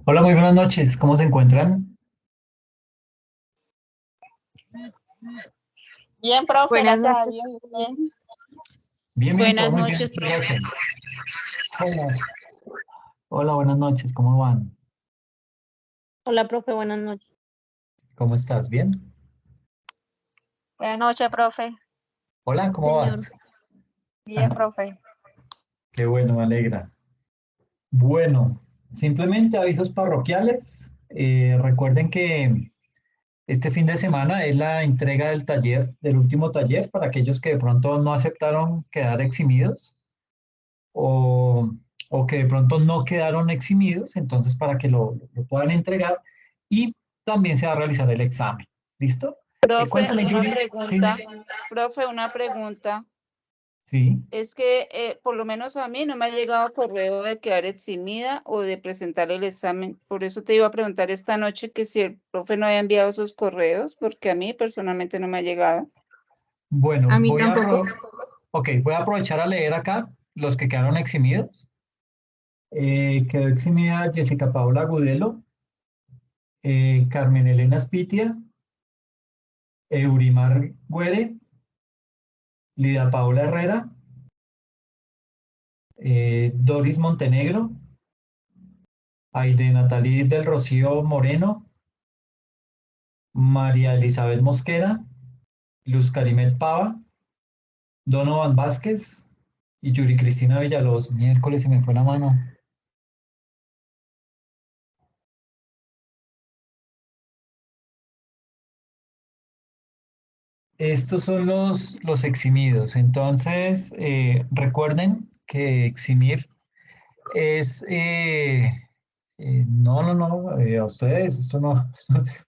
Hola, muy buenas noches. ¿Cómo se encuentran? Bien, profe, Buenas gracias a noches, Dios. profe. Bien. Bien, bien, todo Buenas muy bien. noches, Muchas profe. gracias. Hola. Hola, buenas noches. ¿Cómo van? Hola, profe, buenas noches. ¿Cómo estás? ¿Bien? Buenas noches, profe. Hola, ¿cómo Señor. vas? Bien, profe. Qué bueno, me alegra. Bueno, simplemente avisos parroquiales. Recuerden que este fin de semana es la entrega del taller, del último taller, para aquellos que de pronto no aceptaron quedar eximidos o, o que de pronto no quedaron eximidos, entonces para que lo puedan entregar y también se va a realizar el examen. ¿Listo? Profe, Cuéntame, una Yuri. Sí, pregunta. Profe, una pregunta. sí. Es que por lo menos a mí no me ha llegado correo de quedar eximida o de presentar el examen. Por eso te iba a preguntar esta noche que si el profe no había enviado esos correos, porque a mí personalmente no me ha llegado. Bueno, A mí tampoco. voy a aprovechar a leer acá los que quedaron eximidos. Quedó eximida Jessica Paula Agudelo, Carmen Elena Spitia, Eurimar Güere, Lida Paula Herrera, Doris Montenegro, Aide Natalie del Rocío Moreno, María Elizabeth Mosquera, Luz Carimet Pava, Donovan Vázquez y Yuri Cristina Villalobos. Miércoles se me fue la mano. Estos son los eximidos. Entonces, recuerden que eximir es... no, no, no, a ustedes, esto no,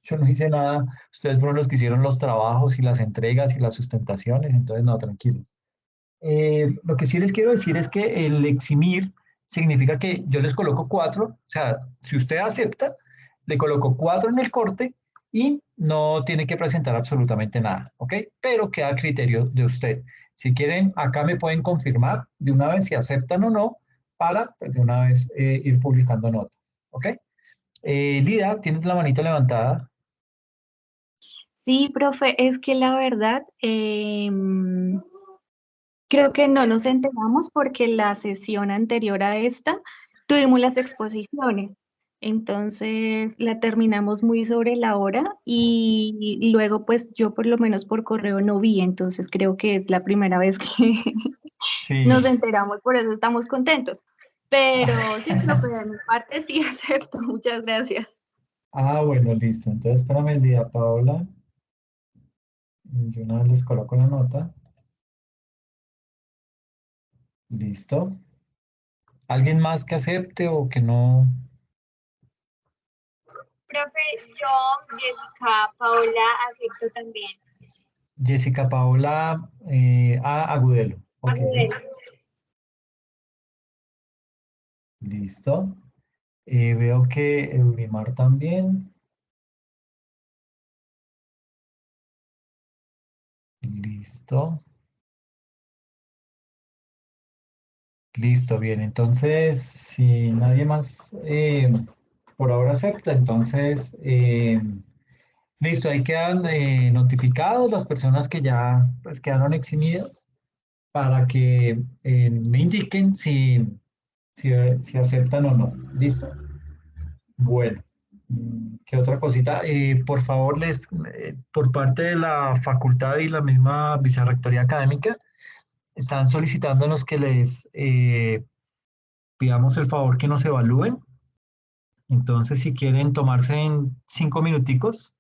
yo no hice nada. Ustedes fueron los que hicieron los trabajos y las entregas y las sustentaciones, entonces no, tranquilos. Lo que sí les quiero decir es que el eximir significa que yo les coloco cuatro, o sea, si usted acepta, le coloco cuatro en el corte y no tiene que presentar absolutamente nada, ¿ok? Pero queda a criterio de usted. Si quieren, acá me pueden confirmar de una vez si aceptan o no para pues, de una vez ir publicando notas, ¿ok? Lida, tienes la manita levantada. Sí, profe, es que la verdad, creo que no nos enteramos porque la sesión anterior a esta tuvimos las exposiciones. Entonces la terminamos muy sobre la hora y luego pues yo por lo menos por correo no vi, entonces creo que es la primera vez que nos Sí. enteramos, por eso estamos contentos. Pero sí, profe, de mi parte sí acepto, muchas gracias. Ah, bueno, listo. Entonces, espérame, Lida Paola. Yo una vez les coloco la nota. Listo. ¿Alguien más que acepte o que no? Profe, yo, Jessica, Paola, acepto también. Jessica Paola Agudelo. Ok, Agudelo. listo. Veo que Eurimar también. Listo. Listo, bien. Entonces, si nadie más por ahora acepta, entonces, listo, ahí quedan notificados las personas que ya pues, quedaron eximidas para que me indiquen si aceptan o no. ¿Listo? Bueno, ¿qué otra cosita? Por favor, por parte de la facultad y la misma vicerrectoría académica, están solicitándonos que les pidamos el favor que nos evalúen. Entonces, si quieren tomarse en 5 minuticos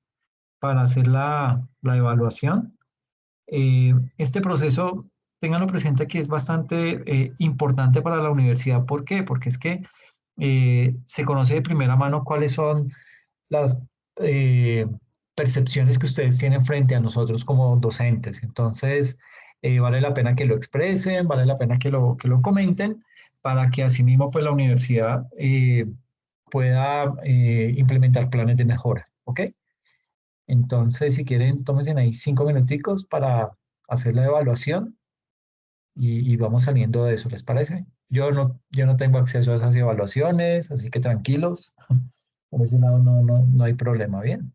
para hacer la evaluación. Este proceso, ténganlo presente que es bastante importante para la universidad. ¿Por qué? Porque es que se conoce de primera mano cuáles son las eh, percepciones que ustedes tienen frente a nosotros como docentes. Entonces, vale la pena que lo expresen, vale la pena que lo comenten para que asimismo pues, la universidad pueda implementar planes de mejora. ¿Ok? Entonces, si quieren, tómense ahí 5 minuticos para hacer la evaluación y vamos saliendo de eso, ¿les parece? Yo no tengo acceso a esas evaluaciones, así que tranquilos. Por ese lado no hay problema, ¿bien?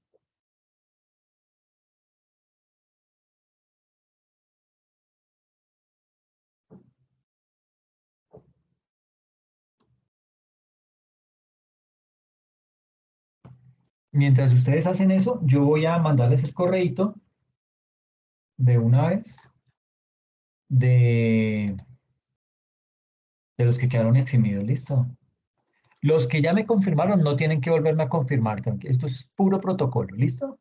Mientras ustedes hacen eso, yo voy a mandarles el correíto de una vez de, de los que quedaron eximidos, ¿listo? Los que ya me confirmaron no tienen que volverme a confirmar, esto es puro protocolo, ¿listo?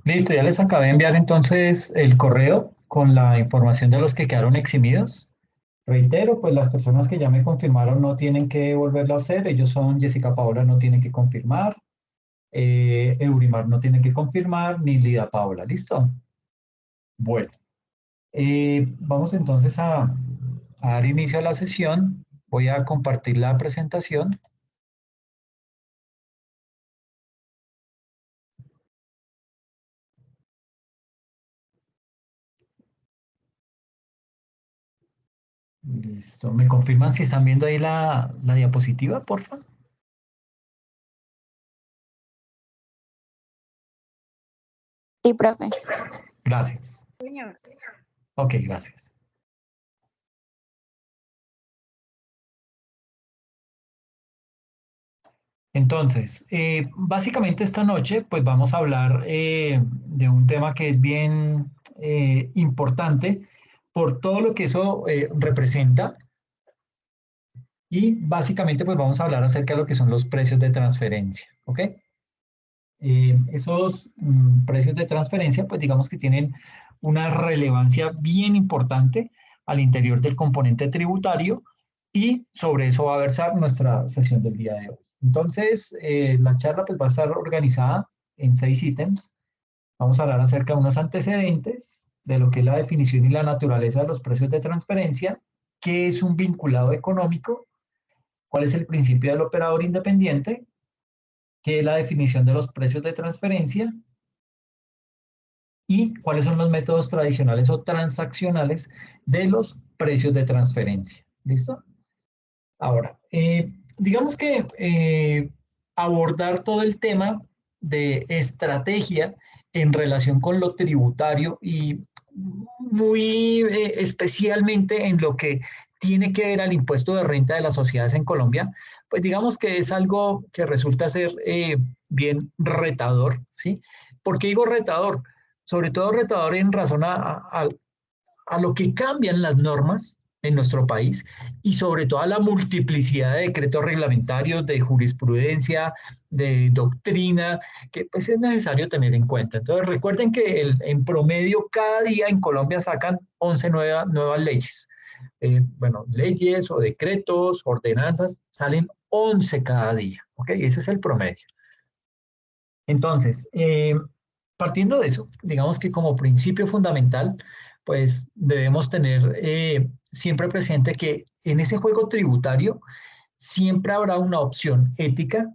Listo, ya les acabé de enviar entonces el correo con la información de los que quedaron eximidos. Reitero, pues las personas que ya me confirmaron no tienen que volverlo a hacer. Ellos son Jessica Paola, no tienen que confirmar. Eurimar no tiene que confirmar, ni Lida Paola. ¿Listo? Bueno, vamos entonces a dar inicio a la sesión. Voy a compartir la presentación. Listo. ¿Me confirman si están viendo ahí la diapositiva, por favor? Sí, profe. Gracias. Señor. Ok, gracias. Entonces, básicamente esta noche pues vamos a hablar de un tema que es bien importante por todo lo que eso representa y básicamente pues vamos a hablar acerca de lo que son los precios de transferencia, ¿ok? Esos precios de transferencia pues digamos que tienen una relevancia bien importante al interior del componente tributario y sobre eso va a versar nuestra sesión del día de hoy. Entonces, la charla pues va a estar organizada en 6 ítems. Vamos a hablar acerca de unos antecedentes, de lo que es la definición y la naturaleza de los precios de transferencia, qué es un vinculado económico, cuál es el principio del operador independiente, qué es la definición de los precios de transferencia y cuáles son los métodos tradicionales o transaccionales de los precios de transferencia. ¿Listo? Ahora, digamos que abordar todo el tema de estrategia en relación con lo tributario y muy especialmente en lo que tiene que ver al impuesto de renta de las sociedades en Colombia, pues digamos que es algo que resulta ser bien retador, ¿sí? ¿Por qué digo retador? Sobre todo retador en razón a lo que cambian las normas en nuestro país y sobre todo a la multiplicidad de decretos reglamentarios, de jurisprudencia, de doctrina, que pues es necesario tener en cuenta. Entonces recuerden que en promedio cada día en Colombia sacan 11 nuevas leyes. Bueno, leyes o decretos, ordenanzas, salen 11 cada día, ¿ok? Ese es el promedio. Entonces, partiendo de eso, digamos que como principio fundamental, pues debemos tener siempre presente que en ese juego tributario siempre habrá una opción ética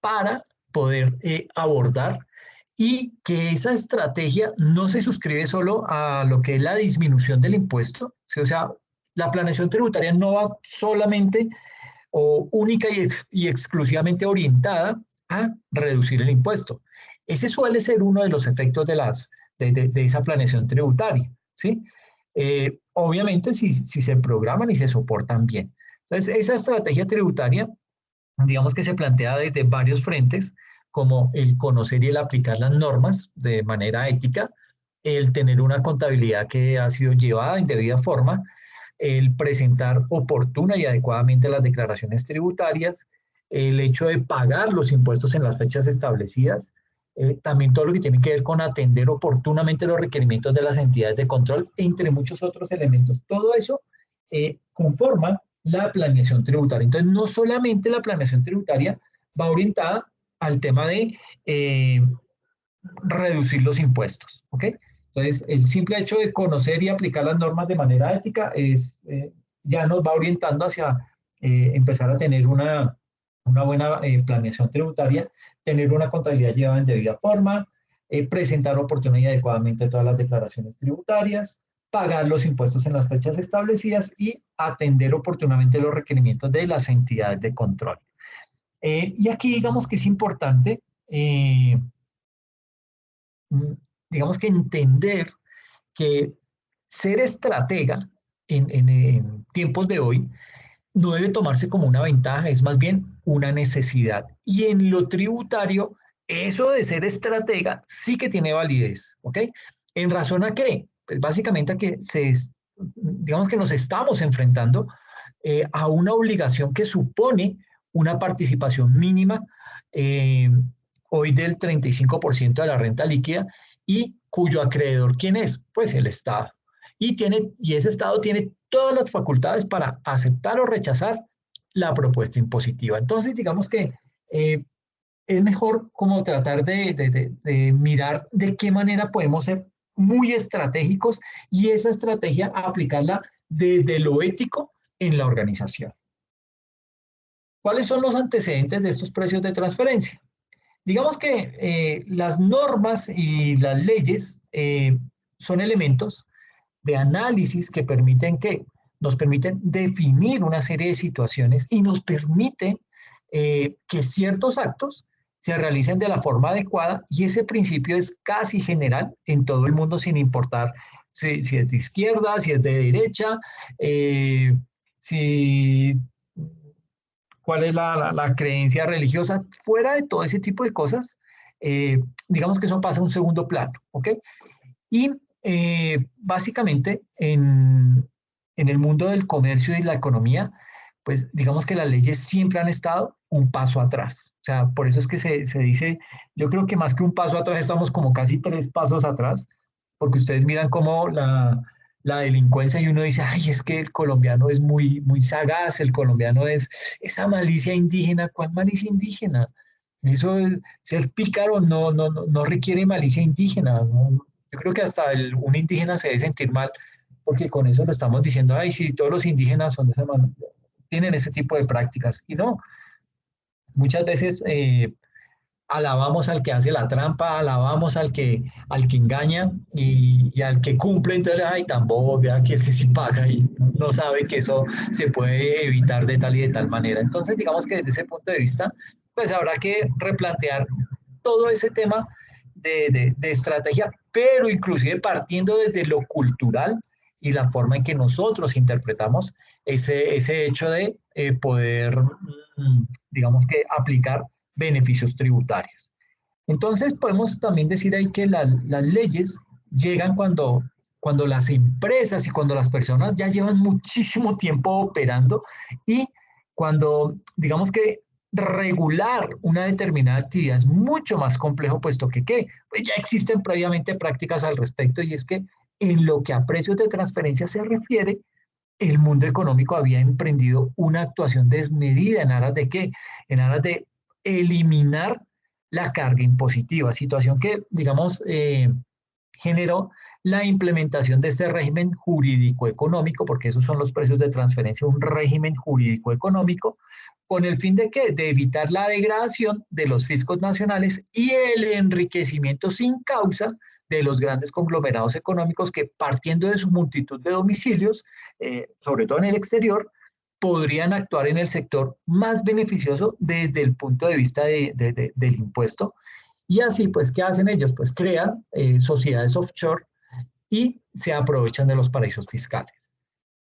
para poder abordar y que esa estrategia no se suscribe solo a lo que es la disminución del impuesto, ¿sí? O sea, la planeación tributaria no va solamente o única y exclusivamente orientada a reducir el impuesto. Ese suele ser uno de los efectos de esa planeación tributaria, ¿sí? Obviamente si se programan y se soportan bien. Entonces, esa estrategia tributaria, digamos que se plantea desde varios frentes, como el conocer y el aplicar las normas de manera ética, el tener una contabilidad que ha sido llevada en debida forma, el presentar oportuna y adecuadamente las declaraciones tributarias, el hecho de pagar los impuestos en las fechas establecidas, también todo lo que tiene que ver con atender oportunamente los requerimientos de las entidades de control, entre muchos otros elementos. Todo eso conforma la planeación tributaria. Entonces, no solamente la planeación tributaria va orientada al tema de reducir los impuestos, ¿ok? Entonces, el simple hecho de conocer y aplicar las normas de manera ética ya nos va orientando hacia empezar a tener una buena planeación tributaria, tener una contabilidad llevada en debida forma, presentar oportuna y adecuadamente todas las declaraciones tributarias, pagar los impuestos en las fechas establecidas y atender oportunamente los requerimientos de las entidades de control. Y aquí digamos que es importante digamos que entender que ser estratega en tiempos de hoy no debe tomarse como una ventaja, es más bien una necesidad. Y en lo tributario, eso de ser estratega sí que tiene validez, ¿ok? ¿En razón a qué? Pues básicamente a que digamos que nos estamos enfrentando a una obligación que supone una participación mínima hoy del 35% de la renta líquida y cuyo acreedor, ¿quién es? Pues el Estado. Y ese Estado tiene todas las facultades para aceptar o rechazar la propuesta impositiva. Entonces, digamos que es mejor como tratar de mirar de qué manera podemos ser muy estratégicos y esa estrategia aplicarla desde lo ético en la organización. ¿Cuáles son los antecedentes de estos precios de transferencia? Digamos que las normas y las leyes son elementos de análisis que nos permiten definir una serie de situaciones y nos permiten que ciertos actos se realicen de la forma adecuada y ese principio es casi general en todo el mundo sin importar si es de izquierda, si es de derecha, si cuál es la creencia religiosa, fuera de todo ese tipo de cosas, digamos que eso pasa a un segundo plano, ¿ok? Y básicamente en el mundo del comercio y la economía, pues digamos que las leyes siempre han estado un paso atrás. O sea, por eso es que se dice, yo creo que más que un paso atrás, estamos como casi 3 pasos atrás, porque ustedes miran cómo la delincuencia y uno dice, ay, es que el colombiano es muy sagaz, el colombiano es esa malicia indígena. ¿Cuál malicia indígena? Eso, ser pícaro no requiere malicia indígena, ¿no? Yo creo que hasta un indígena se debe sentir mal, porque con eso lo estamos diciendo, ay, sí, todos los indígenas son de esa manera, tienen ese tipo de prácticas. Y no, muchas veces alabamos al que hace la trampa, alabamos al que engaña y al que cumple, entonces, ay, tan bobo, vea que ese sí paga y no sabe que eso se puede evitar de tal y de tal manera. Entonces, digamos que desde ese punto de vista, pues habrá que replantear todo ese tema de estrategia, pero inclusive partiendo desde lo cultural y la forma en que nosotros interpretamos ese hecho de poder, digamos que, aplicar beneficios tributarios. Entonces, podemos también decir ahí que las leyes llegan cuando las empresas y cuando las personas ya llevan muchísimo tiempo operando y cuando, digamos que regular una determinada actividad es mucho más complejo, puesto que pues ya existen previamente prácticas al respecto y es que en lo que a precios de transferencia se refiere, el mundo económico había emprendido una actuación desmedida en aras de ¿qué? En aras de eliminar la carga impositiva, situación que, digamos, generó la implementación de este régimen jurídico económico, porque esos son los precios de transferencia, un régimen jurídico económico, con el fin de ¿qué? De evitar la degradación de los fiscos nacionales y el enriquecimiento sin causa de los grandes conglomerados económicos que partiendo de su multitud de domicilios, sobre todo en el exterior, podrían actuar en el sector más beneficioso desde el punto de vista del impuesto. Y así, pues, ¿qué hacen ellos? Pues crean sociedades offshore y se aprovechan de los paraísos fiscales.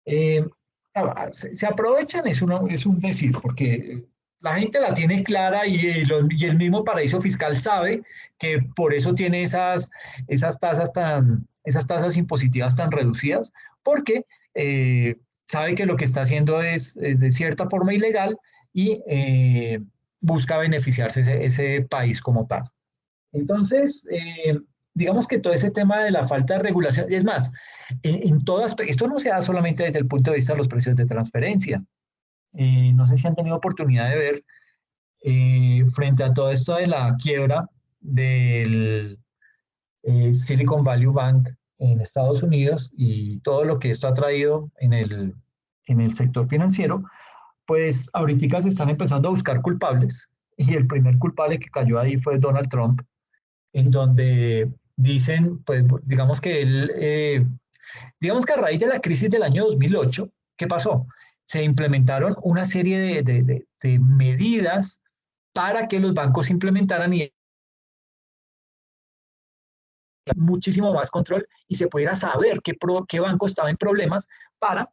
Se aprovechan es un decir, porque la gente la tiene clara y el mismo paraíso fiscal sabe que por eso tiene esas tasas impositivas tan reducidas, porque sabe que lo que está haciendo es de cierta forma ilegal y busca beneficiarse ese país como tal. Entonces, digamos que todo ese tema de la falta de regulación, es más, esto no se da solamente desde el punto de vista de los precios de transferencia. No sé si han tenido oportunidad de ver frente a todo esto de la quiebra del Silicon Valley Bank en Estados Unidos y todo lo que esto ha traído en el sector financiero, pues ahorita se están empezando a buscar culpables y el primer culpable que cayó ahí fue Donald Trump, en donde dicen, pues digamos que digamos que a raíz de la crisis del año 2008, ¿qué pasó? Se implementaron una serie de medidas para que los bancos implementaran y muchísimo más control y se pudiera saber qué banco estaba en problemas para,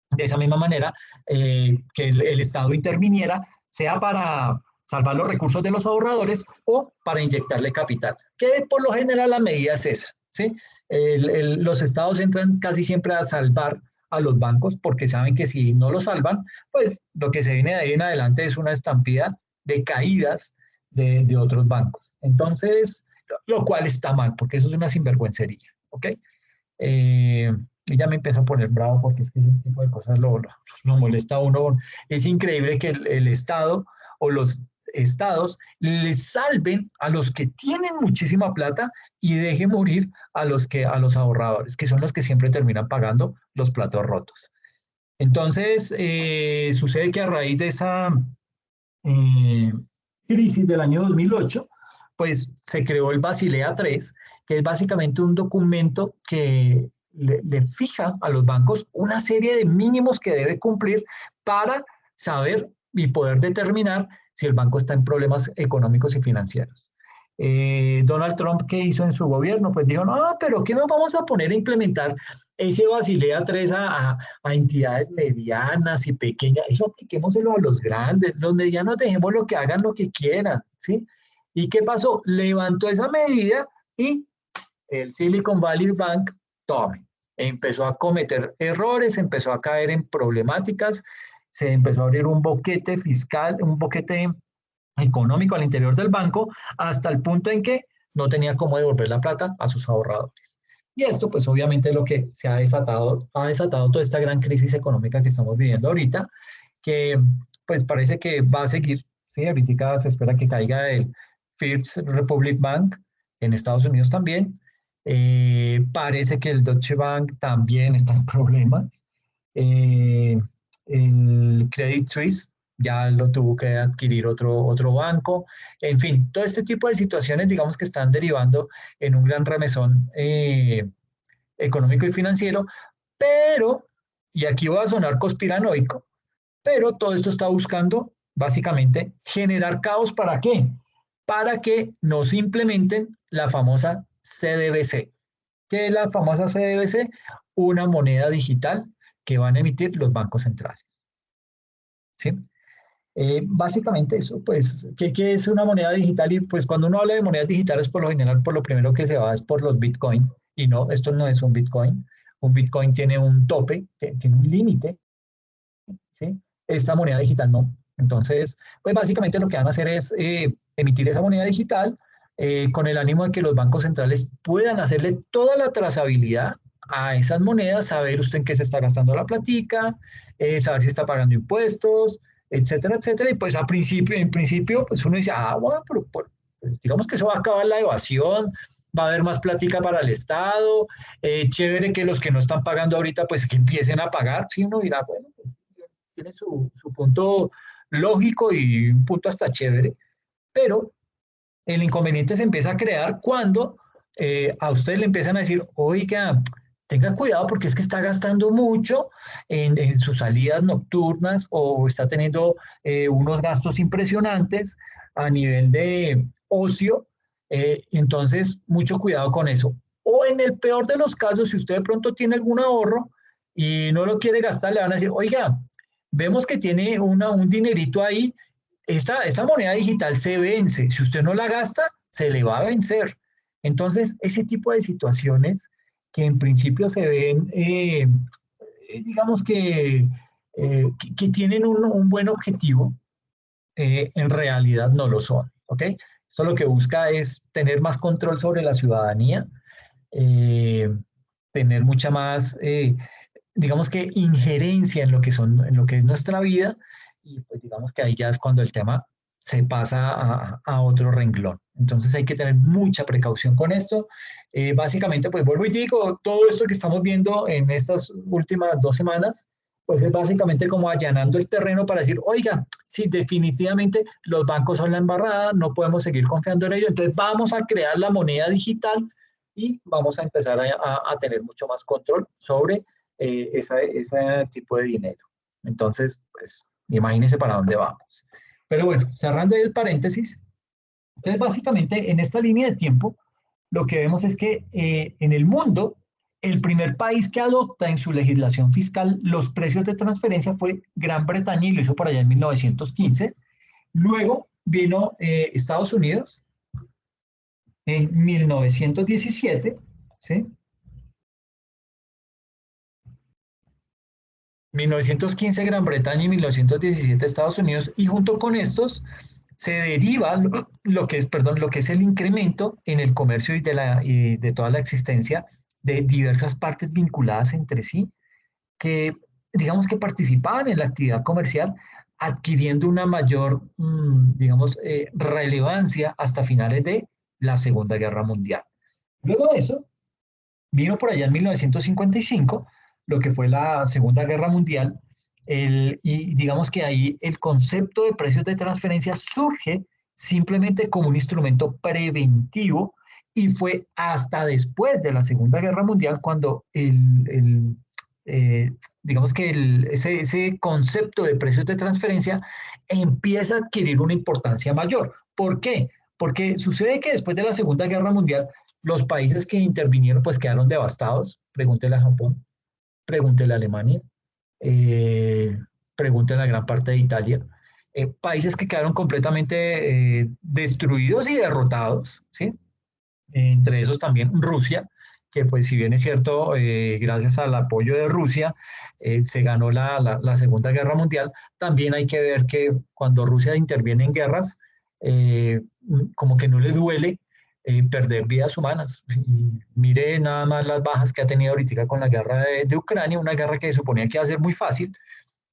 de esa misma manera, que el Estado interviniera, sea para salvar los recursos de los ahorradores o para inyectarle capital, que por lo general la medida es esa, ¿sí? Los estados entran casi siempre a salvar a los bancos porque saben que si no los salvan, pues lo que se viene de ahí en adelante es una estampida de caídas de otros bancos. Entonces, lo cual está mal, porque eso es una sinvergüencería, ¿ok? Y ya me empezó a poner bravo porque es que ese tipo de cosas lo molesta a uno. Es increíble que el Estado o los estados les salven a los que tienen muchísima plata y dejen morir a los ahorradores, que son los que siempre terminan pagando los platos rotos. Entonces, sucede que a raíz de esa crisis del año 2008, pues se creó el Basilea III, que es básicamente un documento que le fija a los bancos una serie de mínimos que debe cumplir para saber y poder determinar si el banco está en problemas económicos y financieros. Donald Trump, ¿qué hizo en su gobierno? Pues dijo, no, pero ¿qué nos vamos a poner a implementar ese Basilea III a entidades medianas y pequeñas? Eso apliquémoselo a los grandes, los medianos dejemos lo que hagan lo que quieran, ¿sí? ¿Y qué pasó? Levantó esa medida y el Silicon Valley Bank, tome, empezó a cometer errores, empezó a caer en problemáticas, se empezó a abrir un boquete fiscal, un boquete económico al interior del banco, hasta el punto en que no tenía cómo devolver la plata a sus ahorradores. Y esto, pues obviamente es lo que se ha desatado toda esta gran crisis económica que estamos viviendo ahorita, que pues parece que va a seguir, ¿sí? Ahorita se espera que caiga el First Republic Bank en Estados Unidos también. Parece que el Deutsche Bank también está en problemas. El Credit Suisse ya lo tuvo que adquirir otro banco. En fin, todo este tipo de situaciones, digamos que están derivando en un gran remesón económico y financiero, pero, y aquí voy a sonar conspiranoico, pero todo esto está buscando básicamente generar caos. ¿Para qué? Para que nos implementen la famosa CDBC. ¿Qué es la famosa CDBC? Una moneda digital que van a emitir los bancos centrales. ¿Sí? Básicamente eso, pues, ¿qué es una moneda digital? Y pues cuando uno habla de monedas digitales, por lo general, por lo primero que se va es por los Bitcoin. Y no, esto no es un Bitcoin. Un Bitcoin tiene un tope, tiene un límite, ¿sí? Esta moneda digital no. Entonces, pues básicamente lo que van a hacer es emitir esa moneda digital con el ánimo de que los bancos centrales puedan hacerle toda la trazabilidad a esas monedas, saber usted en qué se está gastando la platica, saber si está pagando impuestos, etcétera, etcétera. Y pues en principio, pues uno dice, bueno, pero pues, digamos que eso va a acabar la evasión, va a haber más plática para el Estado, chévere que los que no están pagando ahorita, pues que empiecen a pagar, ¿sí? Uno dirá, bueno, pues tiene su punto lógico y un punto hasta chévere, pero el inconveniente se empieza a crear cuando a ustedes le empiezan a decir, oiga, tenga cuidado porque es que está gastando mucho en sus salidas nocturnas o está teniendo unos gastos impresionantes a nivel de ocio, entonces mucho cuidado con eso. O en el peor de los casos, si usted de pronto tiene algún ahorro y no lo quiere gastar, le van a decir, oiga, vemos que tiene un dinerito ahí, esta moneda digital se vence, si usted no la gasta, se le va a vencer. Entonces, ese tipo de situaciones que en principio se ven, digamos que tienen un buen objetivo, en realidad no lo son, ¿ok? Esto lo que busca es tener más control sobre la ciudadanía, eh, tener mucha más, digamos que injerencia en en lo que es nuestra vida, y pues digamos que ahí ya es cuando el tema se pasa a otro renglón. Entonces hay que tener mucha precaución con esto. Básicamente, pues vuelvo y digo, todo esto que estamos viendo en estas últimas 2 semanas, pues es básicamente como allanando el terreno para decir, oiga, sí, definitivamente los bancos son la embarrada, no podemos seguir confiando en ellos, entonces vamos a crear la moneda digital y vamos a empezar a tener mucho más control sobre ese tipo de dinero. Entonces, pues, imagínense para dónde vamos. Pero bueno, cerrando el paréntesis, entonces básicamente en esta línea de tiempo, lo que vemos es que en el mundo, el primer país que adopta en su legislación fiscal los precios de transferencia fue Gran Bretaña y lo hizo por allá en 1915. Luego vino Estados Unidos en 1917, ¿sí? 1915 Gran Bretaña y 1917 Estados Unidos, y junto con estos se deriva lo que es, perdón, lo que es el incremento en el comercio y de toda la existencia de diversas partes vinculadas entre sí, que digamos que participaban en la actividad comercial, adquiriendo una mayor, digamos, relevancia hasta finales de la Segunda Guerra Mundial. Luego de eso, vino por allá en 1955, lo que fue la Segunda Guerra Mundial, y digamos que ahí el concepto de precios de transferencia surge simplemente como un instrumento preventivo y fue hasta después de la Segunda Guerra Mundial cuando digamos que ese concepto de precios de transferencia empieza a adquirir una importancia mayor. ¿Por qué? Porque sucede que después de la Segunda Guerra Mundial, los países que intervinieron pues quedaron devastados. Pregúntele a Japón, pregúntele a Alemania, eh, pregúntele a gran parte de Italia. Países que quedaron completamente destruidos y derrotados, ¿sí? Entre esos también Rusia, que pues si bien es cierto, gracias al apoyo de Rusia, se ganó la Segunda Guerra Mundial, también hay que ver que cuando Rusia interviene en guerras, eh, como que no le duele perder vidas humanas. Y mire nada más las bajas que ha tenido ahorita con la guerra de Ucrania, una guerra que se suponía que iba a ser muy fácil,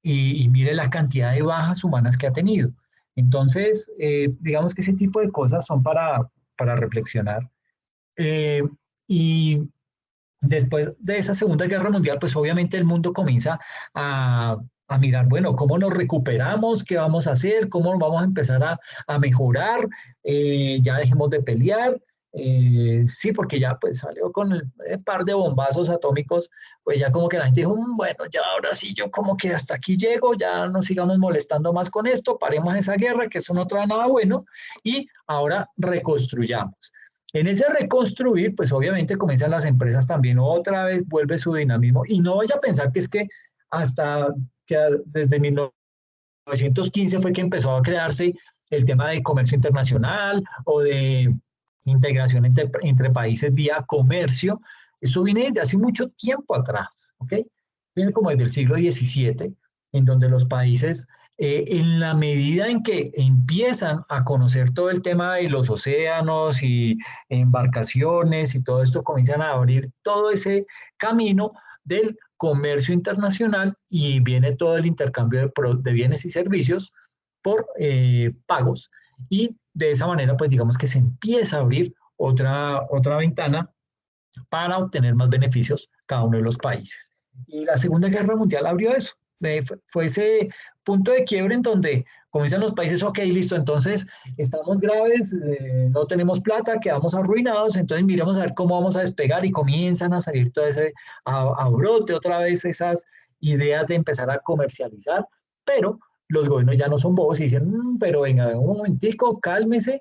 y mire la cantidad de bajas humanas que ha tenido. Entonces, digamos que ese tipo de cosas son para reflexionar. Eh, y después de esa Segunda Guerra Mundial, pues obviamente el mundo comienza a mirar, bueno, ¿cómo nos recuperamos? ¿Qué vamos a hacer? ¿Cómo vamos a empezar a mejorar? Ya dejemos de pelear. Sí, porque ya pues salió con el par de bombazos atómicos, pues ya como que la gente dijo, bueno, ya ahora sí, yo como que hasta aquí llego, ya no sigamos molestando más con esto, paremos esa guerra, que eso no trae nada bueno, y ahora reconstruyamos. En ese reconstruir, pues obviamente comienzan las empresas también, otra vez vuelve su dinamismo y no vaya a pensar que es que hasta que desde 1915 fue que empezó a crearse el tema de comercio internacional o de integración entre países vía comercio. Eso viene desde hace mucho tiempo atrás, ¿ok? Viene como desde el siglo XVII, en donde los países en la medida en que empiezan a conocer todo el tema de los océanos y embarcaciones y todo esto, comienzan a abrir todo ese camino del comercio internacional y viene todo el intercambio de bienes y servicios por pagos y de esa manera pues digamos que se empieza a abrir otra ventana para obtener más beneficios cada uno de los países. Y la Segunda Guerra Mundial abrió eso. Fue ese punto de quiebre en donde comienzan los países, ok, listo, entonces estamos graves, no tenemos plata, quedamos arruinados, entonces miremos a ver cómo vamos a despegar y comienzan a salir todo ese, a brote otra vez esas ideas de empezar a comercializar, pero los gobiernos ya no son bobos y dicen, pero venga, un momentico, cálmese,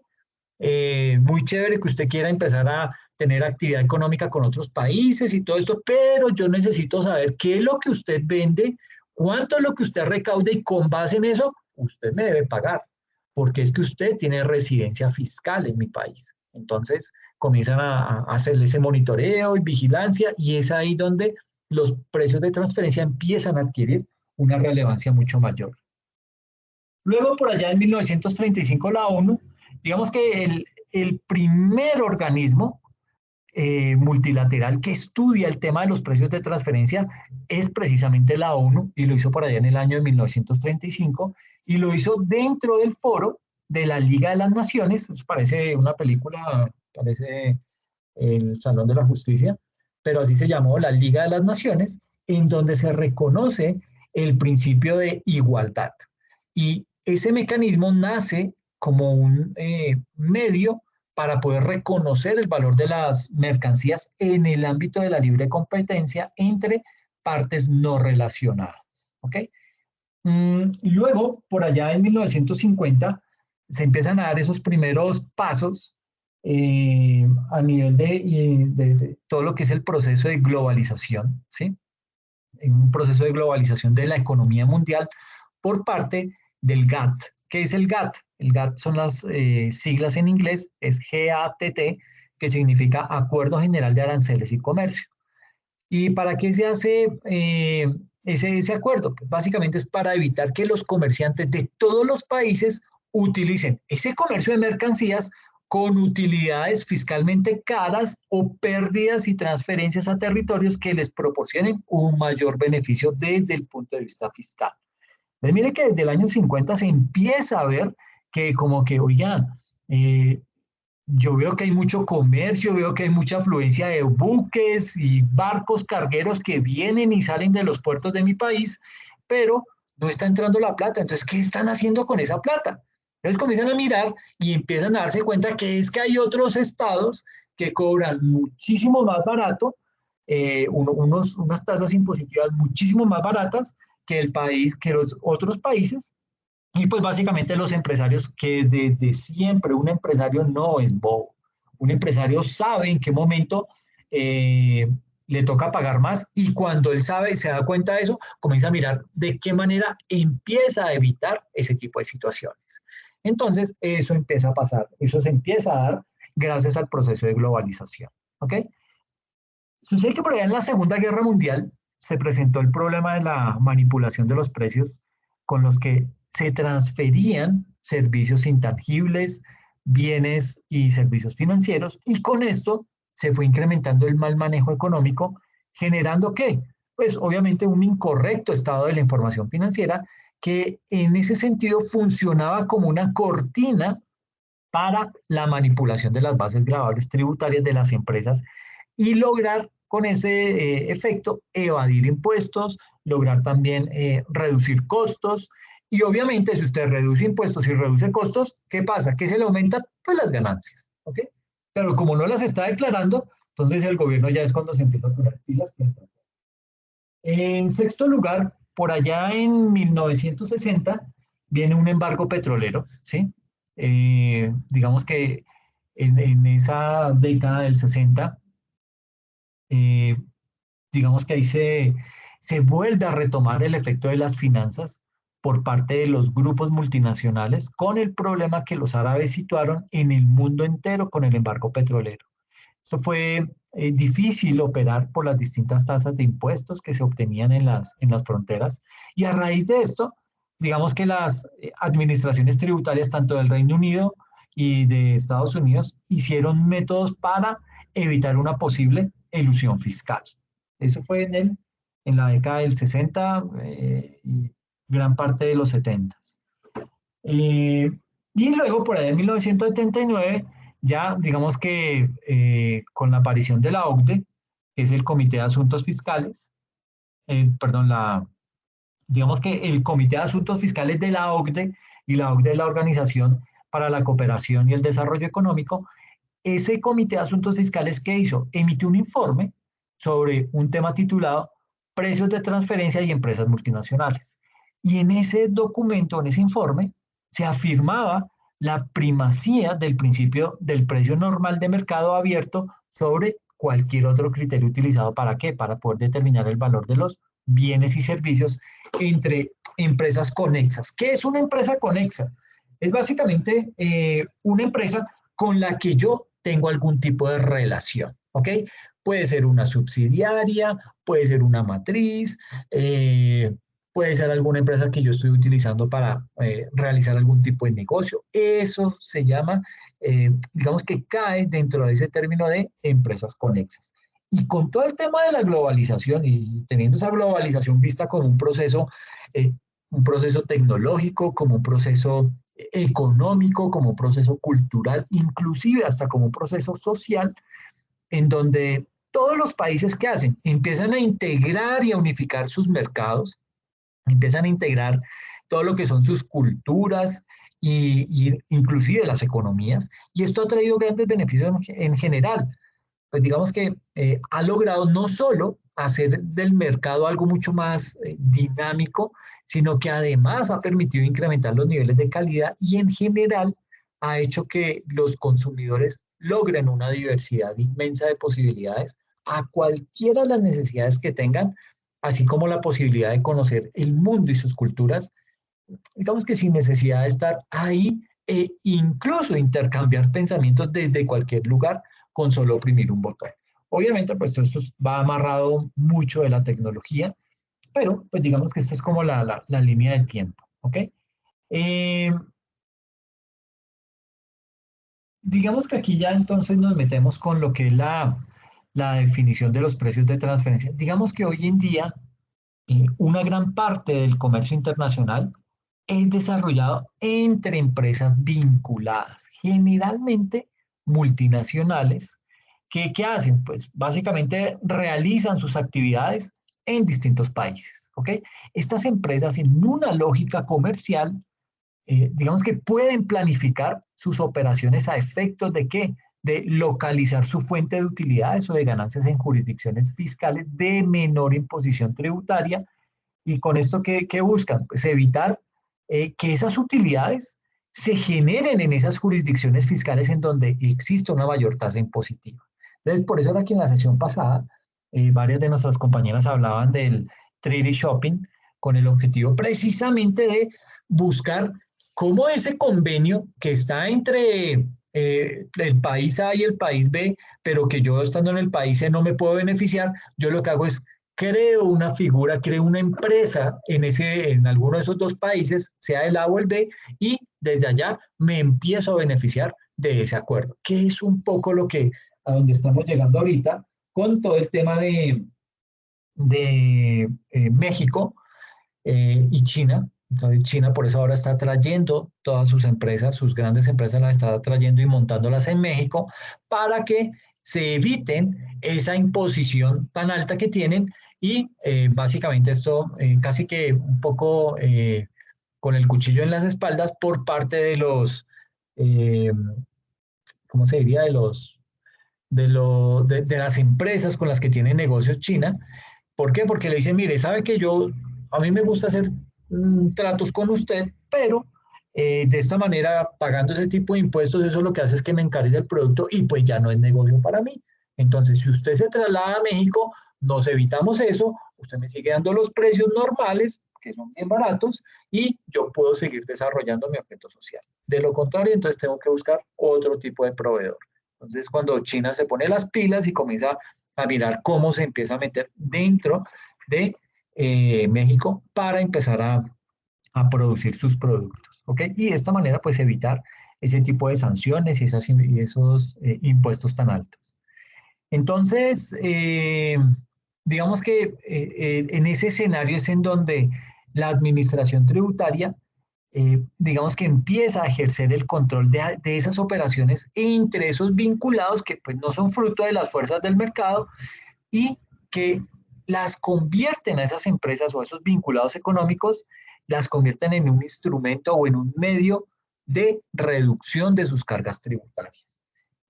muy chévere que usted quiera empezar a tener actividad económica con otros países y todo esto, pero yo necesito saber qué es lo que usted vende, cuánto es lo que usted recaude y con base en eso, usted me debe pagar, porque es que usted tiene residencia fiscal en mi país. Entonces comienzan a hacerle ese monitoreo y vigilancia y es ahí donde los precios de transferencia empiezan a adquirir una relevancia mucho mayor. Luego, por allá en 1935, la ONU, digamos que el primer organismo multilateral que estudia el tema de los precios de transferencia es precisamente la ONU y lo hizo por allá en el año de 1935 y lo hizo dentro del foro de la Liga de las Naciones. Eso parece una película, parece el Salón de la Justicia, pero así se llamó la Liga de las Naciones, en donde se reconoce el principio de igualdad. Y ese mecanismo nace como un medio para poder reconocer el valor de las mercancías en el ámbito de la libre competencia entre partes no relacionadas. ¿Ok? Luego, por allá en 1950, se empiezan a dar esos primeros pasos a nivel de todo lo que es el proceso de globalización, ¿sí? En un proceso de globalización de la economía mundial por parte del GATT. ¿Qué es el GATT? El GATT son las siglas en inglés, es GATT, que significa Acuerdo General de Aranceles y Comercio. ¿Y para qué se hace ese acuerdo? Pues básicamente es para evitar que los comerciantes de todos los países utilicen ese comercio de mercancías con utilidades fiscalmente caras o pérdidas y transferencias a territorios que les proporcionen un mayor beneficio desde el punto de vista fiscal. Entonces, mire que desde el año 50 se empieza a ver que como que, oigan, yo veo que hay mucho comercio, veo que hay mucha afluencia de buques y barcos cargueros que vienen y salen de los puertos de mi país, pero no está entrando la plata. Entonces, ¿qué están haciendo con esa plata? Entonces comienzan a mirar y empiezan a darse cuenta que es que hay otros estados que cobran muchísimo más barato, unas tasas impositivas muchísimo más baratas que el país, que los otros países. Y pues básicamente los empresarios, que desde siempre un empresario no es bobo. Un empresario sabe en qué momento le toca pagar más, y cuando él sabe, se da cuenta de eso, comienza a mirar de qué manera empieza a evitar ese tipo de situaciones. Entonces, eso empieza a pasar, eso se empieza a dar gracias al proceso de globalización. ¿Ok? Sucede que por allá en la Segunda Guerra Mundial se presentó el problema de la manipulación de los precios, con los que se transferían servicios intangibles, bienes y servicios financieros, y con esto se fue incrementando el mal manejo económico, generando ¿qué? Pues obviamente un incorrecto estado de la información financiera, que en ese sentido funcionaba como una cortina para la manipulación de las bases gravables tributarias de las empresas y lograr con ese efecto evadir impuestos, lograr también reducir costos. Y obviamente, si usted reduce impuestos y reduce costos, ¿qué pasa? ¿Qué se le aumenta? Pues las ganancias. ¿Ok? Pero como no las está declarando, entonces el gobierno ya es cuando se empieza a poner pilas. En sexto lugar, por allá en 1960, viene un embargo petrolero, ¿sí? Digamos que en esa década del 60, eh, digamos que ahí se vuelve a retomar el efecto de las finanzas por parte de los grupos multinacionales, con el problema que los árabes situaron en el mundo entero con el embargo petrolero. Esto fue difícil operar por las distintas tasas de impuestos que se obtenían en las fronteras, y a raíz de esto, digamos que las administraciones tributarias tanto del Reino Unido y de Estados Unidos hicieron métodos para evitar una posible elusión fiscal. Eso fue en la década del 60 y gran parte de los 70. Y luego, por allá en 1979, ya digamos que con la aparición de la OCDE, que es el Comité de Asuntos Fiscales, perdón, digamos que el Comité de Asuntos Fiscales de la OCDE, y la OCDE es la Organización para la Cooperación y el Desarrollo Económico. Ese Comité de Asuntos Fiscales, ¿qué hizo? Emitió un informe sobre un tema titulado Precios de Transferencia y Empresas Multinacionales. Y en ese documento, en ese informe, se afirmaba la primacía del principio del precio normal de mercado abierto sobre cualquier otro criterio utilizado. ¿Para qué? Para poder determinar el valor de los bienes y servicios entre empresas conexas. ¿Qué es una empresa conexa? Es básicamente una empresa con la que yo tengo algún tipo de relación, ¿ok? Puede ser una subsidiaria, puede ser una matriz, puede ser alguna empresa que yo estoy utilizando para realizar algún tipo de negocio. Eso se llama, digamos que cae dentro de ese término de empresas conexas. Y con todo el tema de la globalización, y teniendo esa globalización vista como un proceso tecnológico, como un proceso económico, como un proceso cultural, inclusive hasta como un proceso social, en donde todos los países que hacen empiezan a integrar y a unificar sus mercados, empiezan a integrar todo lo que son sus culturas y inclusive las economías, y esto ha traído grandes beneficios en general. Pues digamos que ha logrado no solo hacer del mercado algo mucho más dinámico, sino que además ha permitido incrementar los niveles de calidad, y en general ha hecho que los consumidores logren una diversidad inmensa de posibilidades a cualquiera de las necesidades que tengan, así como la posibilidad de conocer el mundo y sus culturas, digamos que sin necesidad de estar ahí e incluso intercambiar pensamientos desde cualquier lugar con solo oprimir un botón. Obviamente, pues esto va amarrado mucho de la tecnología, pero pues digamos que esta es como la línea de tiempo, ¿ok? digamos que aquí ya entonces nos metemos con lo que es la definición de los precios de transferencia. Digamos que hoy en día una gran parte del comercio internacional es desarrollado entre empresas vinculadas, generalmente multinacionales, que ¿qué hacen? Pues básicamente realizan sus actividades en distintos países, ¿ok? Estas empresas en una lógica comercial, digamos que pueden planificar sus operaciones a efectos de qué? De localizar su fuente de utilidades o de ganancias en jurisdicciones fiscales de menor imposición tributaria. ¿Y con esto qué buscan? Pues evitar que esas utilidades se generen en esas jurisdicciones fiscales en donde existe una mayor tasa impositiva. Entonces, por eso era que en la sesión pasada varias de nuestras compañeras hablaban del treaty shopping con el objetivo precisamente de buscar cómo ese convenio que está entre el país A y el país B, pero que yo estando en el país C no me puedo beneficiar, yo lo que hago es creo una figura, creo una empresa en alguno de esos dos países, sea el A o el B, y desde allá me empiezo a beneficiar de ese acuerdo, que es un poco lo que a donde estamos llegando ahorita con todo el tema de México y China. Entonces China por eso ahora está trayendo todas sus empresas, sus grandes empresas las está trayendo y montándolas en México para que se eviten esa imposición tan alta que tienen y básicamente esto casi que un poco con el cuchillo en las espaldas por parte de los, eh, ¿cómo se diría? De las empresas con las que tiene negocios China. ¿Por qué? Porque le dicen, mire, sabe que a mí me gusta hacer tratos con usted, pero de esta manera, pagando ese tipo de impuestos, eso lo que hace es que me encarece el producto y pues ya no es negocio para mí. Entonces, si usted se traslada a México, nos evitamos eso, usted me sigue dando los precios normales, que son bien baratos, y yo puedo seguir desarrollando mi objeto social. De lo contrario, entonces tengo que buscar otro tipo de proveedor. Entonces, cuando China se pone las pilas y comienza a mirar cómo se empieza a meter dentro de México para empezar a producir sus productos, ¿ok? Y de esta manera, pues, evitar ese tipo de sanciones y esos impuestos tan altos. Entonces, digamos que en ese escenario es en donde la administración tributaria, digamos que empieza a ejercer el control de esas operaciones entre esos vinculados que pues no son fruto de las fuerzas del mercado y que las convierten a esas empresas o a esos vinculados económicos, las convierten en un instrumento o en un medio de reducción de sus cargas tributarias.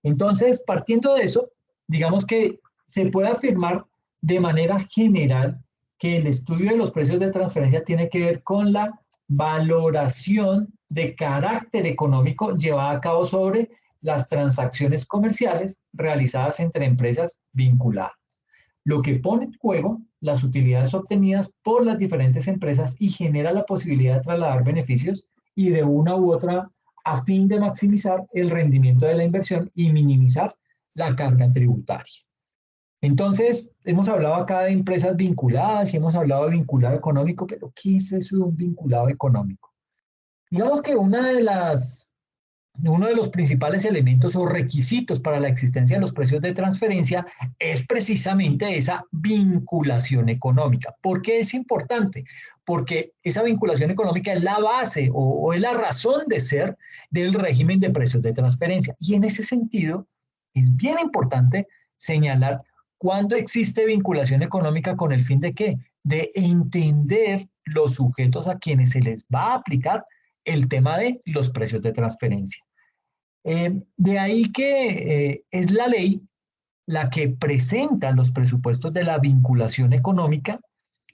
Entonces, partiendo de eso, digamos que se puede afirmar de manera general que el estudio de los precios de transferencia tiene que ver con la valoración de carácter económico llevada a cabo sobre las transacciones comerciales realizadas entre empresas vinculadas, lo que pone en juego las utilidades obtenidas por las diferentes empresas y genera la posibilidad de trasladar beneficios y de una u otra a fin de maximizar el rendimiento de la inversión y minimizar la carga tributaria. Entonces, hemos hablado acá de empresas vinculadas y hemos hablado de vinculado económico, pero ¿qué es eso de un vinculado económico? Digamos que uno de los principales elementos o requisitos para la existencia de los precios de transferencia es precisamente esa vinculación económica. ¿Por qué es importante? Porque esa vinculación económica es la base o es la razón de ser del régimen de precios de transferencia. Y en ese sentido, es bien importante señalar cuándo existe vinculación económica con el fin de ¿qué? De entender los sujetos a quienes se les va a aplicar el tema de los precios de transferencia. De ahí que es la ley la que presenta los presupuestos de la vinculación económica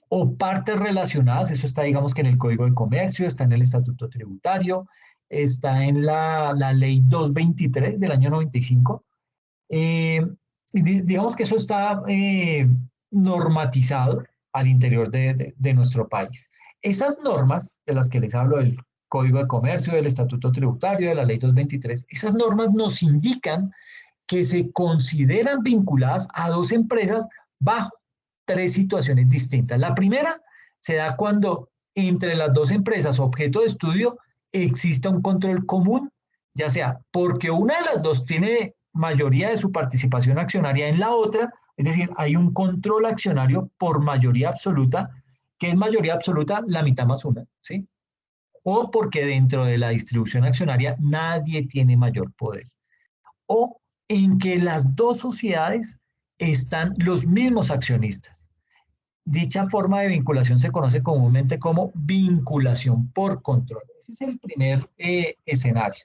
o partes relacionadas, eso está digamos que en el Código de Comercio, está en el Estatuto Tributario, está en la Ley 223 del año 95, digamos que eso está normatizado al interior de nuestro país. Esas normas de las que les hablo, del Código de Comercio, del Estatuto Tributario, de la Ley 223, esas normas nos indican que se consideran vinculadas a dos empresas bajo tres situaciones distintas. La primera se da cuando entre las dos empresas objeto de estudio exista un control común, ya sea porque una de las dos tiene mayoría de su participación accionaria en la otra, es decir, hay un control accionario por mayoría absoluta. ¿Qué es mayoría absoluta? La mitad más una, ¿sí? O porque dentro de la distribución accionaria nadie tiene mayor poder. O en que las dos sociedades están los mismos accionistas. Dicha forma de vinculación se conoce comúnmente como vinculación por control. Ese es el primer escenario.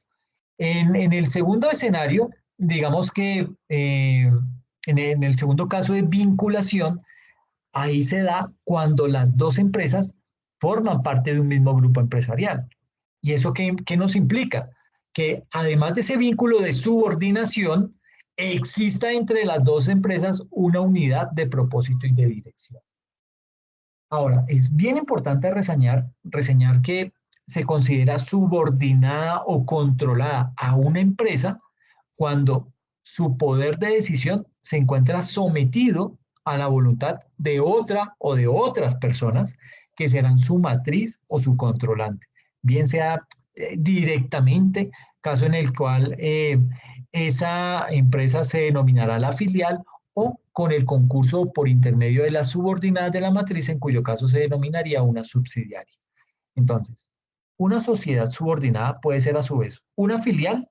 En el segundo escenario, digamos que en el segundo caso de vinculación, ahí se da cuando las dos empresas forman parte de un mismo grupo empresarial. ¿Y eso qué nos implica? Que además de ese vínculo de subordinación, exista entre las dos empresas una unidad de propósito y de dirección. Ahora, es bien importante reseñar que se considera subordinada o controlada a una empresa cuando su poder de decisión se encuentra sometido a la voluntad de otra o de otras personas que serán su matriz o su controlante, bien sea directamente, caso en el cual esa empresa se denominará la filial, o con el concurso por intermedio de las subordinadas de la matriz, en cuyo caso se denominaría una subsidiaria. Entonces, una sociedad subordinada puede ser a su vez una filial.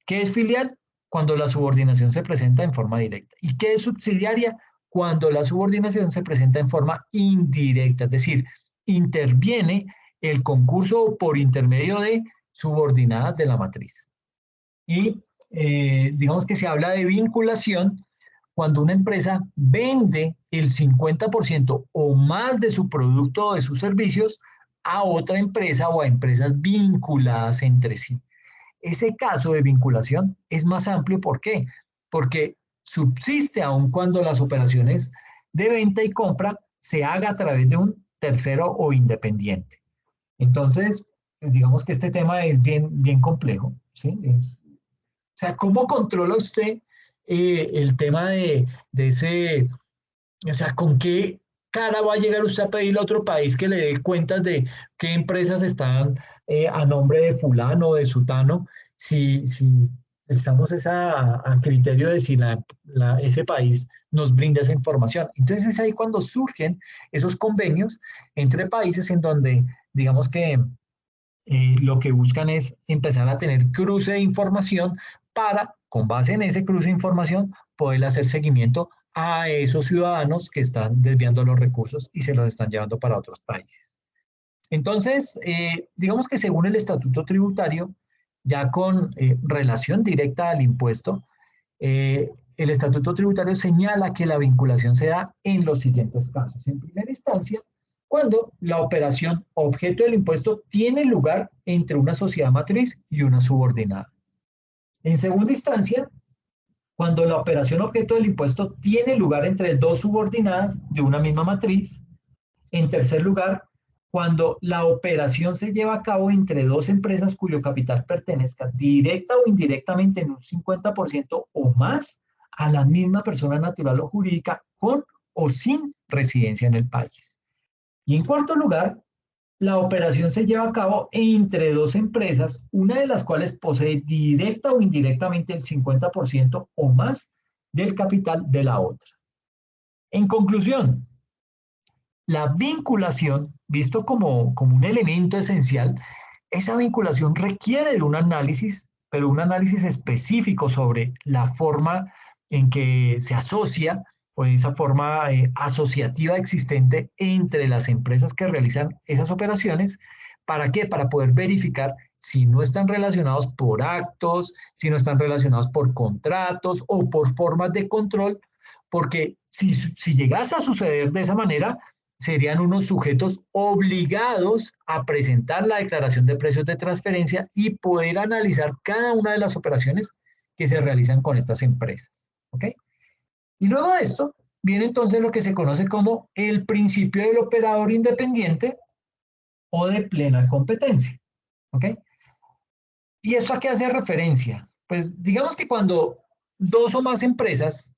¿Qué es filial? Cuando la subordinación se presenta en forma directa. ¿Y qué es subsidiaria? Cuando la subordinación se presenta en forma indirecta, es decir, interviene el concurso por intermedio de subordinadas de la matriz. Y digamos que se habla de vinculación cuando una empresa vende el 50% o más de su producto o de sus servicios a otra empresa o a empresas vinculadas entre sí. Ese caso de vinculación es más amplio. ¿Por qué? Porque subsiste aun cuando las operaciones de venta y compra se haga a través de un tercero o independiente. Entonces, pues digamos que este tema es bien complejo, ¿sí? O sea, ¿cómo controla usted el tema de ese, o sea, con qué cara va a llegar usted a pedirle a otro país que le dé cuentas de qué empresas están a nombre de fulano o de sutano, si estamos a criterio de si ese país nos brinda esa información? Entonces es ahí cuando surgen esos convenios entre países en donde, digamos que lo que buscan es empezar a tener cruce de información para, con base en ese cruce de información, poder hacer seguimiento a esos ciudadanos que están desviando los recursos y se los están llevando para otros países. Entonces, digamos que según el estatuto tributario, ya con relación directa al impuesto, el estatuto tributario señala que la vinculación se da en los siguientes casos. En primera instancia, cuando la operación objeto del impuesto tiene lugar entre una sociedad matriz y una subordinada. En segunda instancia, cuando la operación objeto del impuesto tiene lugar entre dos subordinadas de una misma matriz. En tercer lugar, cuando la operación se lleva a cabo entre dos empresas cuyo capital pertenezca directa o indirectamente en un 50% o más a la misma persona natural o jurídica con o sin residencia en el país. Y en cuarto lugar, la operación se lleva a cabo entre dos empresas, una de las cuales posee directa o indirectamente el 50% o más del capital de la otra. En conclusión, la vinculación, visto como un elemento esencial, esa vinculación requiere de un análisis, pero un análisis específico sobre la forma en que se asocia o esa forma asociativa existente entre las empresas que realizan esas operaciones. ¿Para qué? Para poder verificar si no están relacionados por actos, si no están relacionados por contratos o por formas de control, porque si llegase a suceder de esa manera, serían unos sujetos obligados a presentar la declaración de precios de transferencia y poder analizar cada una de las operaciones que se realizan con estas empresas. ¿Ok? Y luego de esto viene entonces lo que se conoce como el principio del operador independiente o de plena competencia. ¿Ok? ¿Y esto a qué hace referencia? Pues digamos que cuando dos o más empresas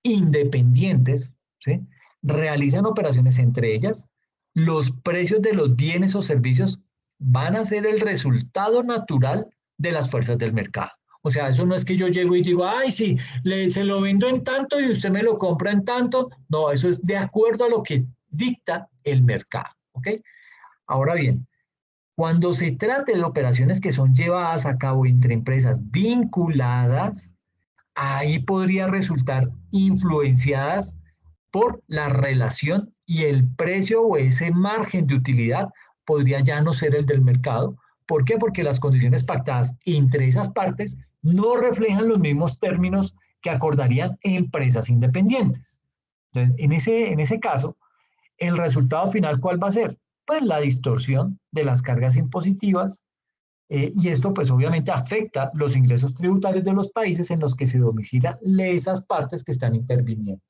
independientes, ¿sí?, realizan operaciones entre ellas, los precios de los bienes o servicios van a ser el resultado natural de las fuerzas del mercado. O sea, eso no es que yo llego y digo, ay, sí, se lo vendo en tanto y usted me lo compra en tanto. No, eso es de acuerdo a lo que dicta el mercado, ¿ok? Ahora bien, cuando se trate de operaciones que son llevadas a cabo entre empresas vinculadas, ahí podría resultar influenciadas por la relación y el precio o ese margen de utilidad podría ya no ser el del mercado. ¿Por qué? Porque las condiciones pactadas entre esas partes no reflejan los mismos términos que acordarían empresas independientes. Entonces, en ese caso, el resultado final, ¿cuál va a ser? Pues la distorsión de las cargas impositivas, y esto pues obviamente afecta los ingresos tributarios de los países en los que se domicilan esas partes que están interviniendo.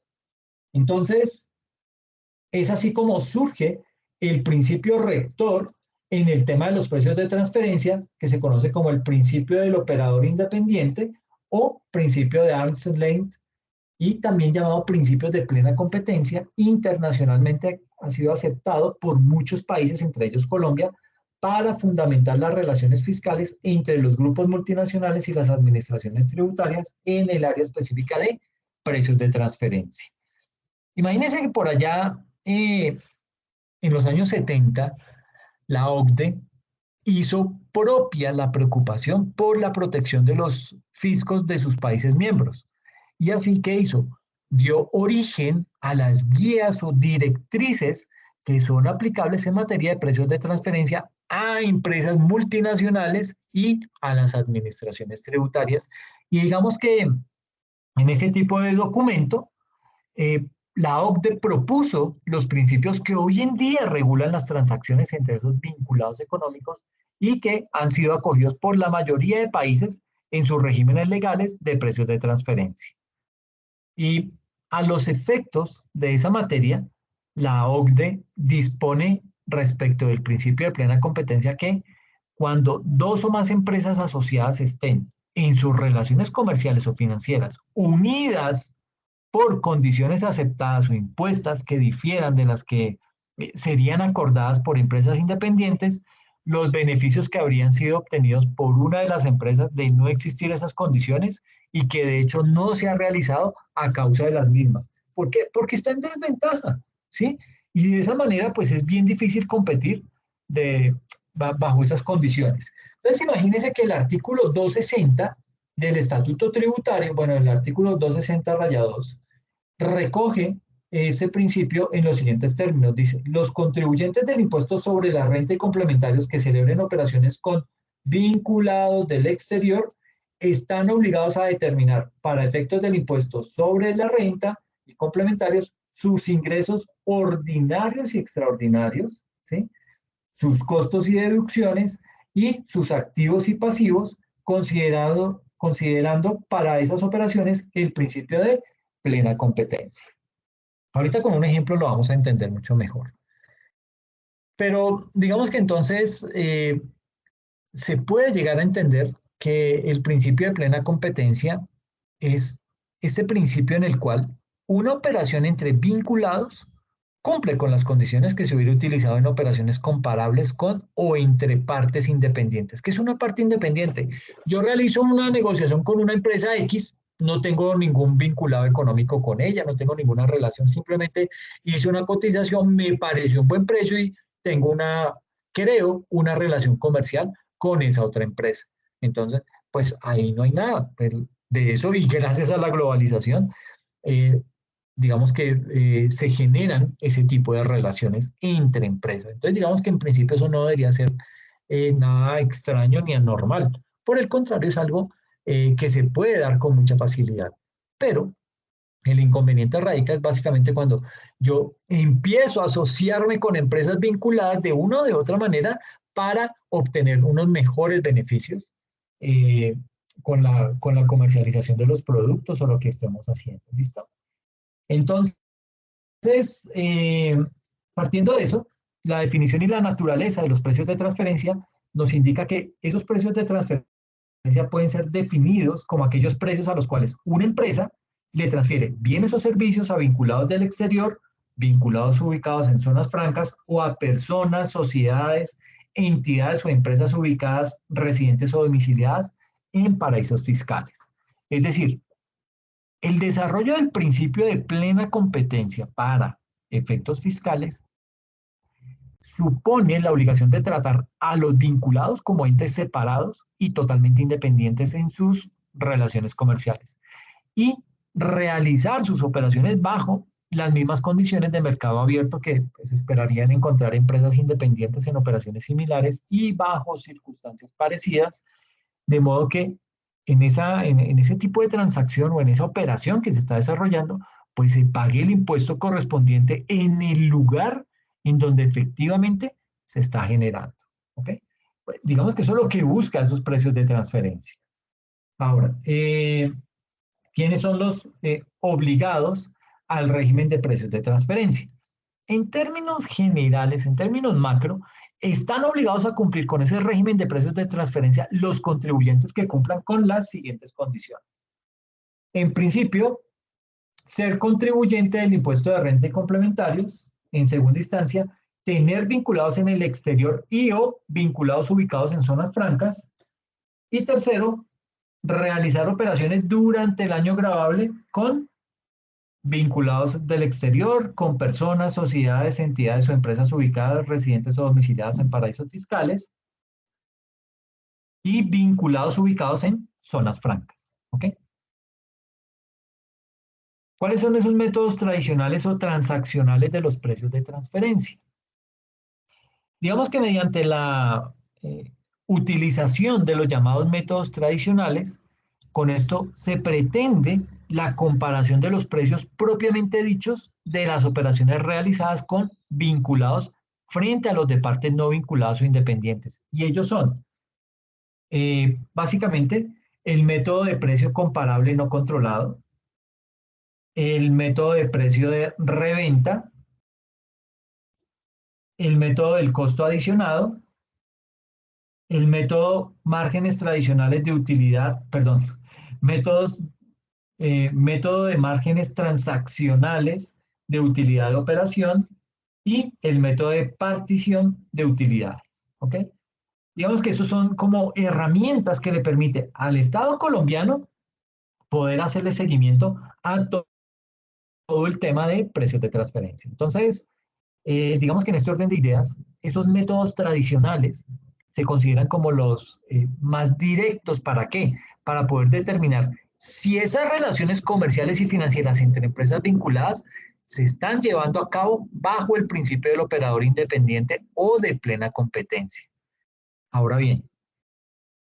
Entonces, es así como surge el principio rector en el tema de los precios de transferencia, que se conoce como el principio del operador independiente o principio de arm's length, y también llamado principios de plena competencia. Internacionalmente ha sido aceptado por muchos países, entre ellos Colombia, para fundamentar las relaciones fiscales entre los grupos multinacionales y las administraciones tributarias en el área específica de precios de transferencia. Imagínense que por allá, en los años 70, la OCDE hizo propia la preocupación por la protección de los fiscos de sus países miembros. Y así que hizo, dio origen a las guías o directrices que son aplicables en materia de precios de transferencia a empresas multinacionales y a las administraciones tributarias. Y digamos que en ese tipo de documento, la OCDE propuso los principios que hoy en día regulan las transacciones entre esos vinculados económicos y que han sido acogidos por la mayoría de países en sus regímenes legales de precios de transferencia. Y a los efectos de esa materia, la OCDE dispone respecto del principio de plena competencia que cuando dos o más empresas asociadas estén en sus relaciones comerciales o financieras unidas por condiciones aceptadas o impuestas que difieran de las que serían acordadas por empresas independientes, los beneficios que habrían sido obtenidos por una de las empresas de no existir esas condiciones y que de hecho no se ha realizado a causa de las mismas. ¿Por qué? Porque está en desventaja, ¿sí? Y de esa manera, pues es bien difícil competir bajo esas condiciones. Entonces, imagínense que el artículo 260 del Estatuto Tributario, bueno, el artículo 260-2, recoge ese principio en los siguientes términos. Dice, los contribuyentes del impuesto sobre la renta y complementarios que celebren operaciones con vinculados del exterior están obligados a determinar para efectos del impuesto sobre la renta y complementarios sus ingresos ordinarios y extraordinarios, ¿sí? Sus costos y deducciones y sus activos y pasivos, considerando para esas operaciones el principio de plena competencia. Ahorita con un ejemplo lo vamos a entender mucho mejor. Pero digamos que entonces se puede llegar a entender que el principio de plena competencia es este principio en el cual una operación entre vinculados cumple con las condiciones que se hubiera utilizado en operaciones comparables con o entre partes independientes. ¿Qué es una parte independiente? Yo realizo una negociación con una empresa X, no tengo ningún vinculado económico con ella, no tengo ninguna relación, simplemente hice una cotización, me pareció un buen precio y creo una relación comercial con esa otra empresa. Entonces, pues ahí no hay nada de eso, y gracias a la globalización, digamos que se generan ese tipo de relaciones entre empresas. Entonces, digamos que en principio eso no debería ser nada extraño ni anormal. Por el contrario, es algo que se puede dar con mucha facilidad. Pero el inconveniente radica es básicamente cuando yo empiezo a asociarme con empresas vinculadas de una o de otra manera para obtener unos mejores beneficios con la comercialización de los productos o lo que estemos haciendo. ¿Listo? Entonces, partiendo de eso, la definición y la naturaleza de los precios de transferencia nos indica que esos precios de transferencia pueden ser definidos como aquellos precios a los cuales una empresa le transfiere bienes o servicios a vinculados del exterior, vinculados ubicados en zonas francas o a personas, sociedades, entidades o empresas ubicadas, residentes o domiciliadas en paraísos fiscales. Es decir, el desarrollo del principio de plena competencia para efectos fiscales supone la obligación de tratar a los vinculados como entes separados y totalmente independientes en sus relaciones comerciales y realizar sus operaciones bajo las mismas condiciones de mercado abierto que se esperarían encontrar empresas independientes en operaciones similares y bajo circunstancias parecidas, de modo que en ese tipo de transacción o en esa operación que se está desarrollando, pues se pague el impuesto correspondiente en el lugar en donde efectivamente se está generando. ¿Ok? Pues digamos que eso es lo que busca esos precios de transferencia. Ahora, ¿quiénes son los obligados al régimen de precios de transferencia? En términos generales, en términos macro, están obligados a cumplir con ese régimen de precios de transferencia los contribuyentes que cumplan con las siguientes condiciones. En principio, ser contribuyente del impuesto de renta y complementarios. En segunda instancia, tener vinculados en el exterior y o vinculados ubicados en zonas francas. Y tercero, realizar operaciones durante el año gravable con vinculados del exterior, con personas, sociedades, entidades o empresas ubicadas, residentes o domiciliadas en paraísos fiscales y vinculados ubicados en zonas francas. ¿Ok? ¿Cuáles son esos métodos tradicionales o transaccionales de los precios de transferencia? Digamos que mediante la utilización de los llamados métodos tradicionales, con esto se pretende la comparación de los precios propiamente dichos de las operaciones realizadas con vinculados frente a los de partes no vinculadas o independientes. Y ellos son, básicamente, el método de precio comparable no controlado, el método de precio de reventa, el método del costo adicionado, el método márgenes tradicionales de utilidad, perdón, método de márgenes transaccionales de utilidad de operación y el método de partición de utilidades. ¿Ok? Digamos que esos son como herramientas que le permite al Estado colombiano poder hacerle seguimiento a todo el tema de precios de transferencia. Entonces, digamos que en este orden de ideas, esos métodos tradicionales se consideran como los más directos. ¿Para qué? Para poder determinar si esas relaciones comerciales y financieras entre empresas vinculadas se están llevando a cabo bajo el principio del operador independiente o de plena competencia. Ahora bien,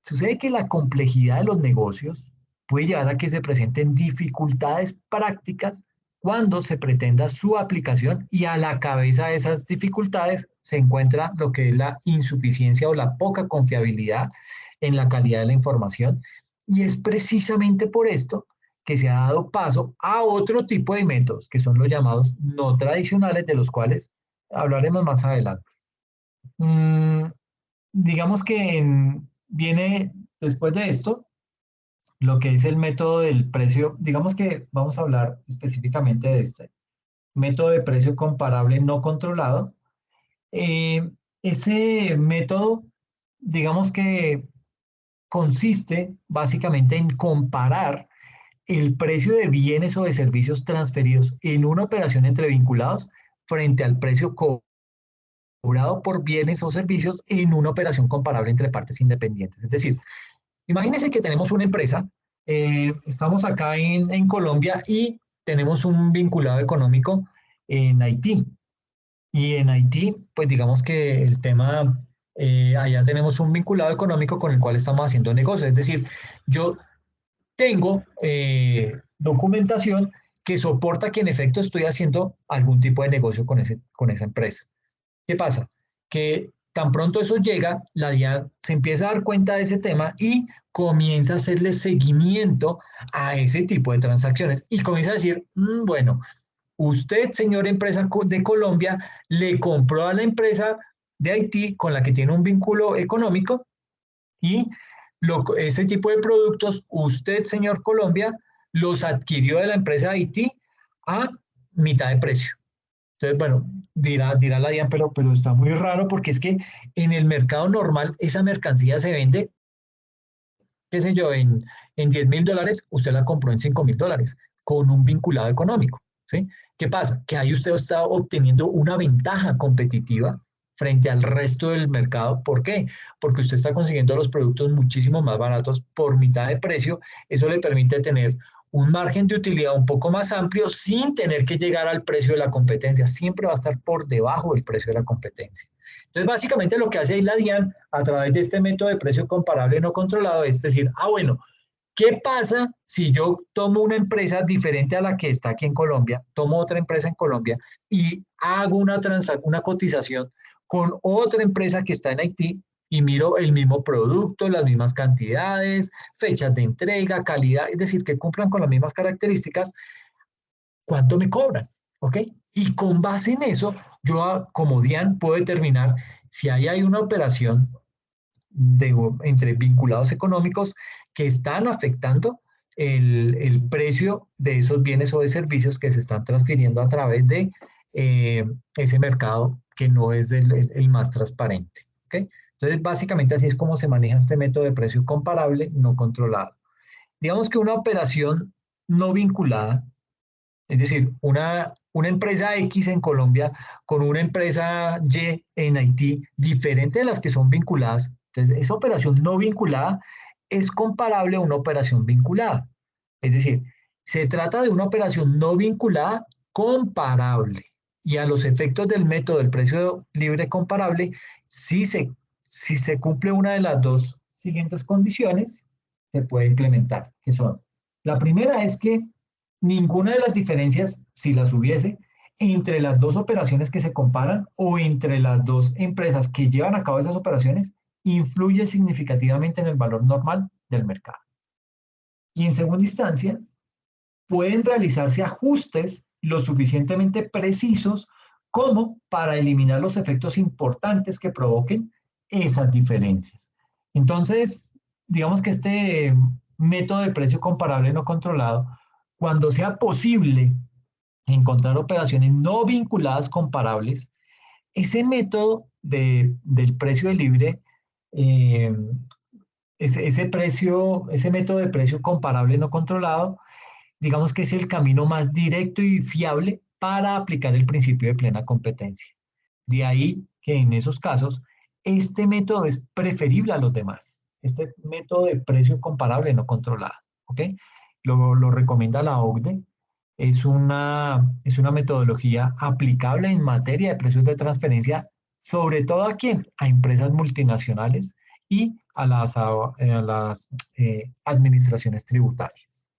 sucede que la complejidad de los negocios puede llevar a que se presenten dificultades prácticas cuando se pretenda su aplicación y a la cabeza de esas dificultades se encuentra lo que es la insuficiencia o la poca confiabilidad en la calidad de la información. Y es precisamente por esto que se ha dado paso a otro tipo de métodos, que son los llamados no tradicionales, de los cuales hablaremos más adelante. Digamos que viene después de esto lo que es el método del precio. Digamos que vamos a hablar específicamente de este método de precio comparable no controlado. Ese método, digamos que consiste básicamente en comparar el precio de bienes o de servicios transferidos en una operación entre vinculados frente al precio cobrado por bienes o servicios en una operación comparable entre partes independientes. Es decir, imagínense que tenemos una empresa, estamos acá en Colombia y tenemos un vinculado económico en Haití. Y en Haití, pues digamos que el tema, allá tenemos un vinculado económico con el cual estamos haciendo negocios. Es decir, yo tengo documentación que soporta que en efecto estoy haciendo algún tipo de negocio con esa empresa. ¿Qué pasa? Que tan pronto eso llega, la DIAN se empieza a dar cuenta de ese tema y comienza a hacerle seguimiento a ese tipo de transacciones y comienza a decir, bueno, usted, señor empresa de Colombia, le compró a la empresa de Haití con la que tiene un vínculo económico y ese tipo de productos, usted, señor Colombia, los adquirió de la empresa de Haití a mitad de precio. Entonces, bueno, dirá la DIAN, pero está muy raro porque es que en el mercado normal esa mercancía se vende, qué sé yo, en $10.000, usted la compró en $5.000 con un vinculado económico, ¿sí? ¿Qué pasa? Que ahí usted está obteniendo una ventaja competitiva frente al resto del mercado. ¿Por qué? Porque usted está consiguiendo los productos muchísimo más baratos por mitad de precio. Eso le permite tener un margen de utilidad un poco más amplio sin tener que llegar al precio de la competencia. Siempre va a estar por debajo del precio de la competencia. Entonces, básicamente lo que hace ahí la DIAN a través de este método de precio comparable no controlado es decir, bueno, ¿qué pasa si yo tomo una empresa diferente a la que está aquí en Colombia, tomo otra empresa en Colombia y hago una cotización con otra empresa que está en Haití y miro el mismo producto, las mismas cantidades, fechas de entrega, calidad, es decir, que cumplan con las mismas características? ¿Cuánto me cobran? ¿Ok? Y con base en eso, yo como DIAN puedo determinar si ahí hay una operación entre vinculados económicos que están afectando el precio de esos bienes o de servicios que se están transfiriendo a través de ese mercado que no es el más transparente. ¿Okay? Entonces, básicamente así es como se maneja este método de precio comparable no controlado. Digamos que una operación no vinculada, es decir, una empresa X en Colombia con una empresa Y en Haití, diferente de las que son vinculadas. Entonces, esa operación no vinculada es comparable a una operación vinculada. Es decir, se trata de una operación no vinculada comparable. Y a los efectos del método del precio libre comparable, si se cumple una de las dos siguientes condiciones, se puede implementar, que son, la primera es que ninguna de las diferencias, si las hubiese, entre las dos operaciones que se comparan o entre las dos empresas que llevan a cabo esas operaciones, influye significativamente en el valor normal del mercado. Y en segunda instancia, pueden realizarse ajustes lo suficientemente precisos como para eliminar los efectos importantes que provoquen esas diferencias. Entonces, digamos que este método de precio comparable no controlado, cuando sea posible encontrar operaciones no vinculadas comparables, ese método del precio de libre, eh, ese método de precio comparable no controlado, digamos que es el camino más directo y fiable para aplicar el principio de plena competencia. De ahí que en esos casos, este método es preferible a los demás. Este método de precio comparable no controlado. ¿Ok? Lo recomienda la OCDE. Es una metodología aplicable en materia de precios de transferencia, sobre todo a quién? A empresas multinacionales y a las administraciones tributarias.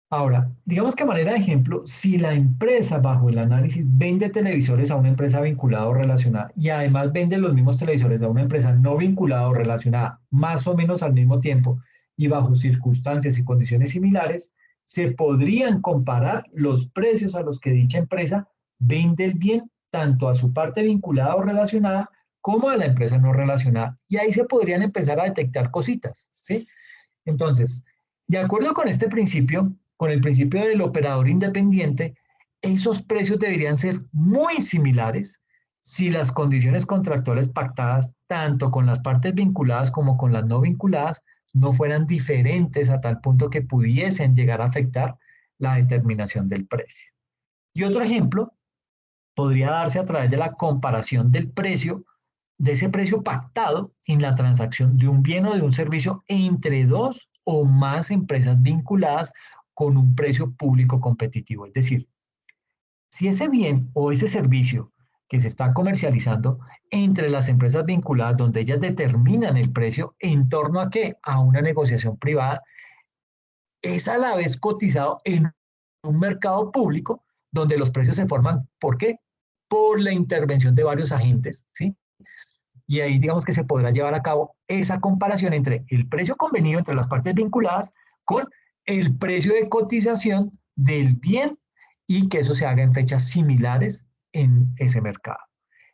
Ahora, digamos que a manera de ejemplo, si la empresa bajo el análisis vende televisores a una empresa vinculada o relacionada y además vende los mismos televisores a una empresa no vinculada o relacionada más o menos al mismo tiempo y bajo circunstancias y condiciones similares, se podrían comparar los precios a los que dicha empresa vende el bien tanto a su parte vinculada o relacionada como a la empresa no relacionada. Y ahí se podrían empezar a detectar cositas, ¿sí? Entonces, de acuerdo con este principio, con el principio del operador independiente, esos precios deberían ser muy similares si las condiciones contractuales pactadas tanto con las partes vinculadas como con las no vinculadas no fueran diferentes a tal punto que pudiesen llegar a afectar la determinación del precio. Y otro ejemplo podría darse a través de la comparación del precio, de ese precio pactado en la transacción de un bien o de un servicio entre dos o más empresas vinculadas con un precio público competitivo. Es decir, si ese bien o ese servicio que se está comercializando entre las empresas vinculadas, donde ellas determinan el precio en torno a qué, a una negociación privada, es a la vez cotizado en un mercado público donde los precios se forman, ¿por qué? Por la intervención de varios agentes, ¿sí? Y ahí digamos que se podrá llevar a cabo esa comparación entre el precio convenido entre las partes vinculadas con el precio de cotización del bien y que eso se haga en fechas similares en ese mercado.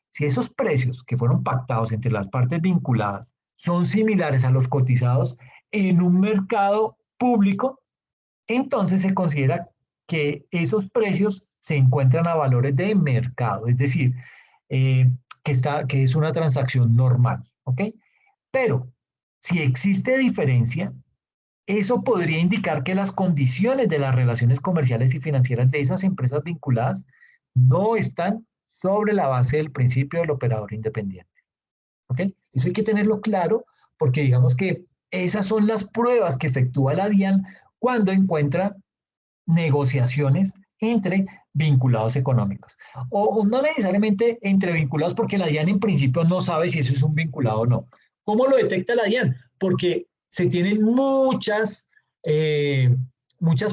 Si esos precios que fueron pactados entre las partes vinculadas son similares a los cotizados en un mercado público, entonces se considera que esos precios se encuentran a valores de mercado, es decir, que es una transacción normal, ¿ok? Pero si existe diferencia, eso podría indicar que las condiciones de las relaciones comerciales y financieras de esas empresas vinculadas no están sobre la base del principio del operador independiente. ¿Ok? Eso hay que tenerlo claro porque digamos que esas son las pruebas que efectúa la DIAN cuando encuentra negociaciones entre vinculados económicos. O no necesariamente entre vinculados porque la DIAN en principio no sabe si eso es un vinculado o no. ¿Cómo lo detecta la DIAN? Porque se tienen muchas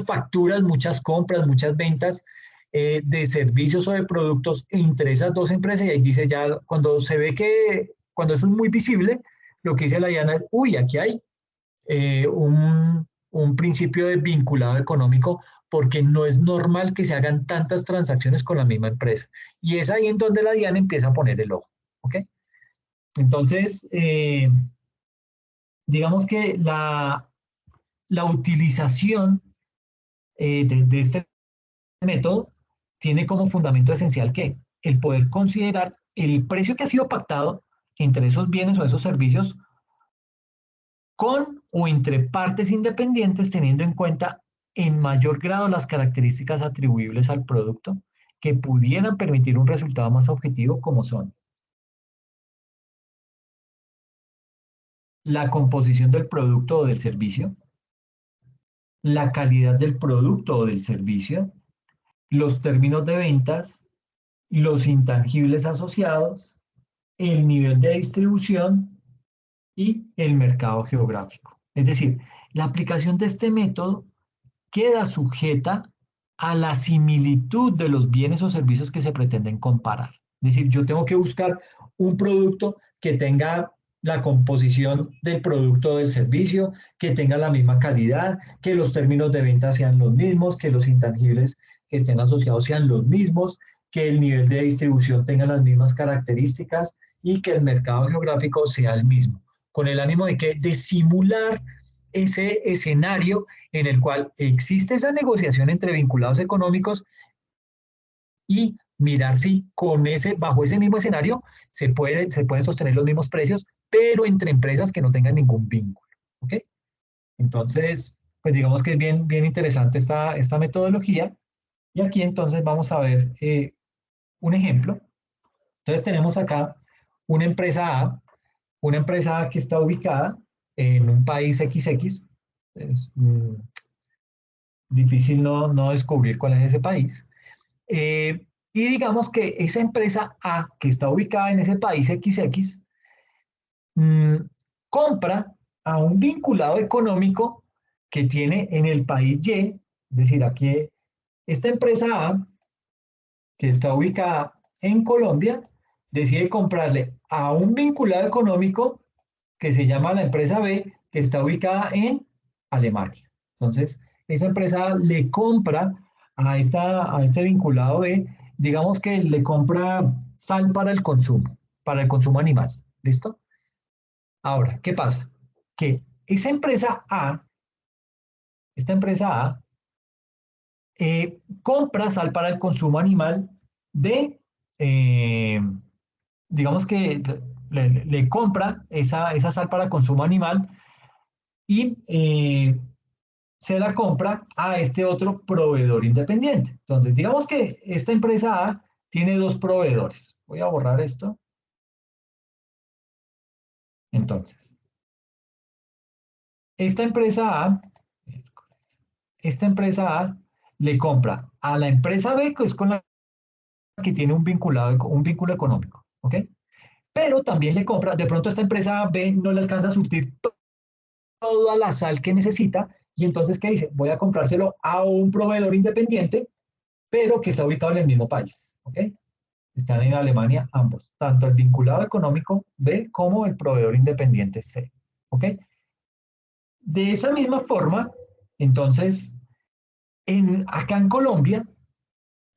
facturas, muchas compras, muchas ventas de servicios o de productos entre esas dos empresas y ahí dice ya, cuando se ve que, cuando eso es muy visible, lo que dice la DIAN es, uy, aquí hay un principio de vinculado económico porque no es normal que se hagan tantas transacciones con la misma empresa. Y es ahí en donde la DIAN empieza a poner el ojo. ¿Ok? Entonces, digamos que la utilización de este método tiene como fundamento esencial que el poder considerar el precio que ha sido pactado entre esos bienes o esos servicios con o entre partes independientes, teniendo en cuenta en mayor grado las características atribuibles al producto que pudieran permitir un resultado más objetivo, como son la composición del producto o del servicio, la calidad del producto o del servicio, los términos de ventas, los intangibles asociados, el nivel de distribución y el mercado geográfico. Es decir, la aplicación de este método queda sujeta a la similitud de los bienes o servicios que se pretenden comparar. Es decir, yo tengo que buscar un producto que tenga la composición del producto o del servicio, que tenga la misma calidad, que los términos de venta sean los mismos, que los intangibles que estén asociados sean los mismos, que el nivel de distribución tenga las mismas características y que el mercado geográfico sea el mismo, con el ánimo de simular ese escenario en el cual existe esa negociación entre vinculados económicos y mirar si bajo ese mismo escenario se pueden sostener los mismos precios, pero entre empresas que no tengan ningún vínculo. ¿Ok? Entonces, pues digamos que es bien, bien interesante esta metodología. Y aquí entonces vamos a ver un ejemplo. Entonces tenemos acá una empresa A, una empresa A que está ubicada en un país XX. Es difícil no descubrir cuál es ese país. Y digamos que esa empresa A, que está ubicada en ese país XX, compra a un vinculado económico que tiene en el país Y, es decir, aquí esta empresa A, que está ubicada en Colombia, decide comprarle a un vinculado económico que se llama la empresa B, que está ubicada en Alemania. Entonces, esa empresa le compra a este vinculado B, digamos que le compra sal para el consumo animal. ¿Listo? Ahora, ¿qué pasa? Que esta empresa A, compra sal para el consumo animal eh, digamos que le compra esa sal para consumo animal y se la compra a este otro proveedor independiente. Entonces, digamos que esta empresa A tiene dos proveedores. Voy a borrar esto. Entonces, esta empresa A, le compra a la empresa B, que es con la que tiene un vínculo económico, ¿ok? Pero también le compra, de pronto esta empresa B no le alcanza a surtir toda la sal que necesita y entonces, ¿qué dice? Voy a comprárselo a un proveedor independiente, pero que está ubicado en el mismo país, ¿ok? Están en Alemania ambos, tanto el vinculado económico B como el proveedor independiente C, ¿ok? De esa misma forma, entonces, acá en Colombia,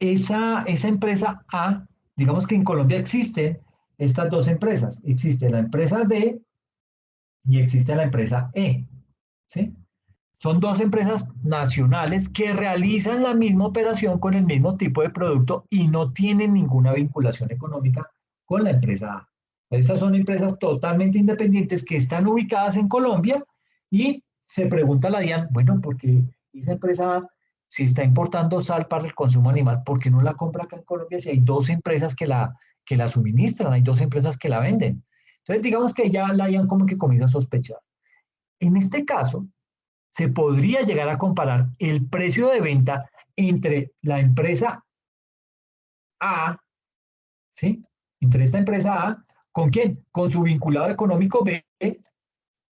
esa empresa A, digamos que en Colombia existen estas dos empresas. Existe la empresa D y existe la empresa E, ¿sí? Son dos empresas nacionales que realizan la misma operación con el mismo tipo de producto y no tienen ninguna vinculación económica con la empresa A. Estas son empresas totalmente independientes que están ubicadas en Colombia y se pregunta la DIAN, bueno, ¿por qué esa empresa A, si está importando sal para el consumo animal, por qué no la compra acá en Colombia si hay dos empresas que la suministran, hay dos empresas que la venden? Entonces, digamos que ya la DIAN como que comienza a sospechar. En este caso, se podría llegar a comparar el precio de venta entre la empresa A, ¿sí? Entre esta empresa A, ¿con quién? Con su vinculado económico B,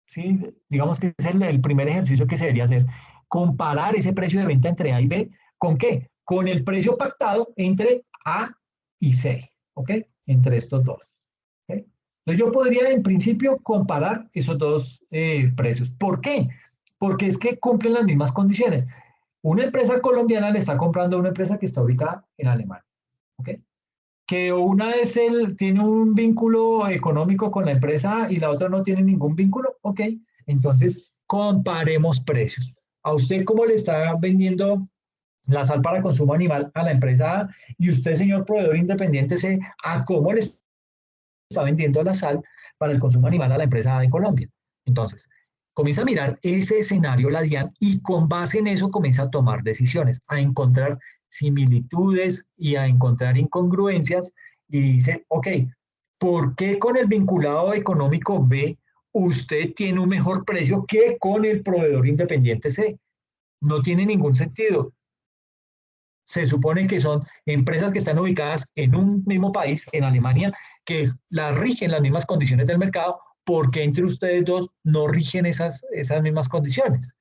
¿sí? Digamos que es el primer ejercicio que se debería hacer. Comparar ese precio de venta entre A y B, ¿con qué? Con el precio pactado entre A y C, ¿ok? Entre estos dos. ¿Okay? Entonces yo podría en principio comparar esos dos precios. ¿Por qué? Porque es que cumplen las mismas condiciones. Una empresa colombiana le está comprando a una empresa que está ubicada en Alemania. ¿Ok? Que una tiene un vínculo económico con la empresa y la otra no tiene ningún vínculo. ¿Ok? Entonces comparemos precios. ¿A usted cómo le está vendiendo la sal para consumo animal a la empresa A? Y usted, señor proveedor independiente C, ¿a cómo le está vendiendo la sal para el consumo animal a la empresa de Colombia? Entonces, comienza a mirar ese escenario, la DIAN, y con base en eso comienza a tomar decisiones, a encontrar similitudes y a encontrar incongruencias y dice, ok, ¿por qué con el vinculado económico B usted tiene un mejor precio que con el proveedor independiente C? No tiene ningún sentido. Se supone que son empresas que están ubicadas en un mismo país, en Alemania, que las rigen las mismas condiciones del mercado, porque entre ustedes dos no rigen esas mismas condiciones.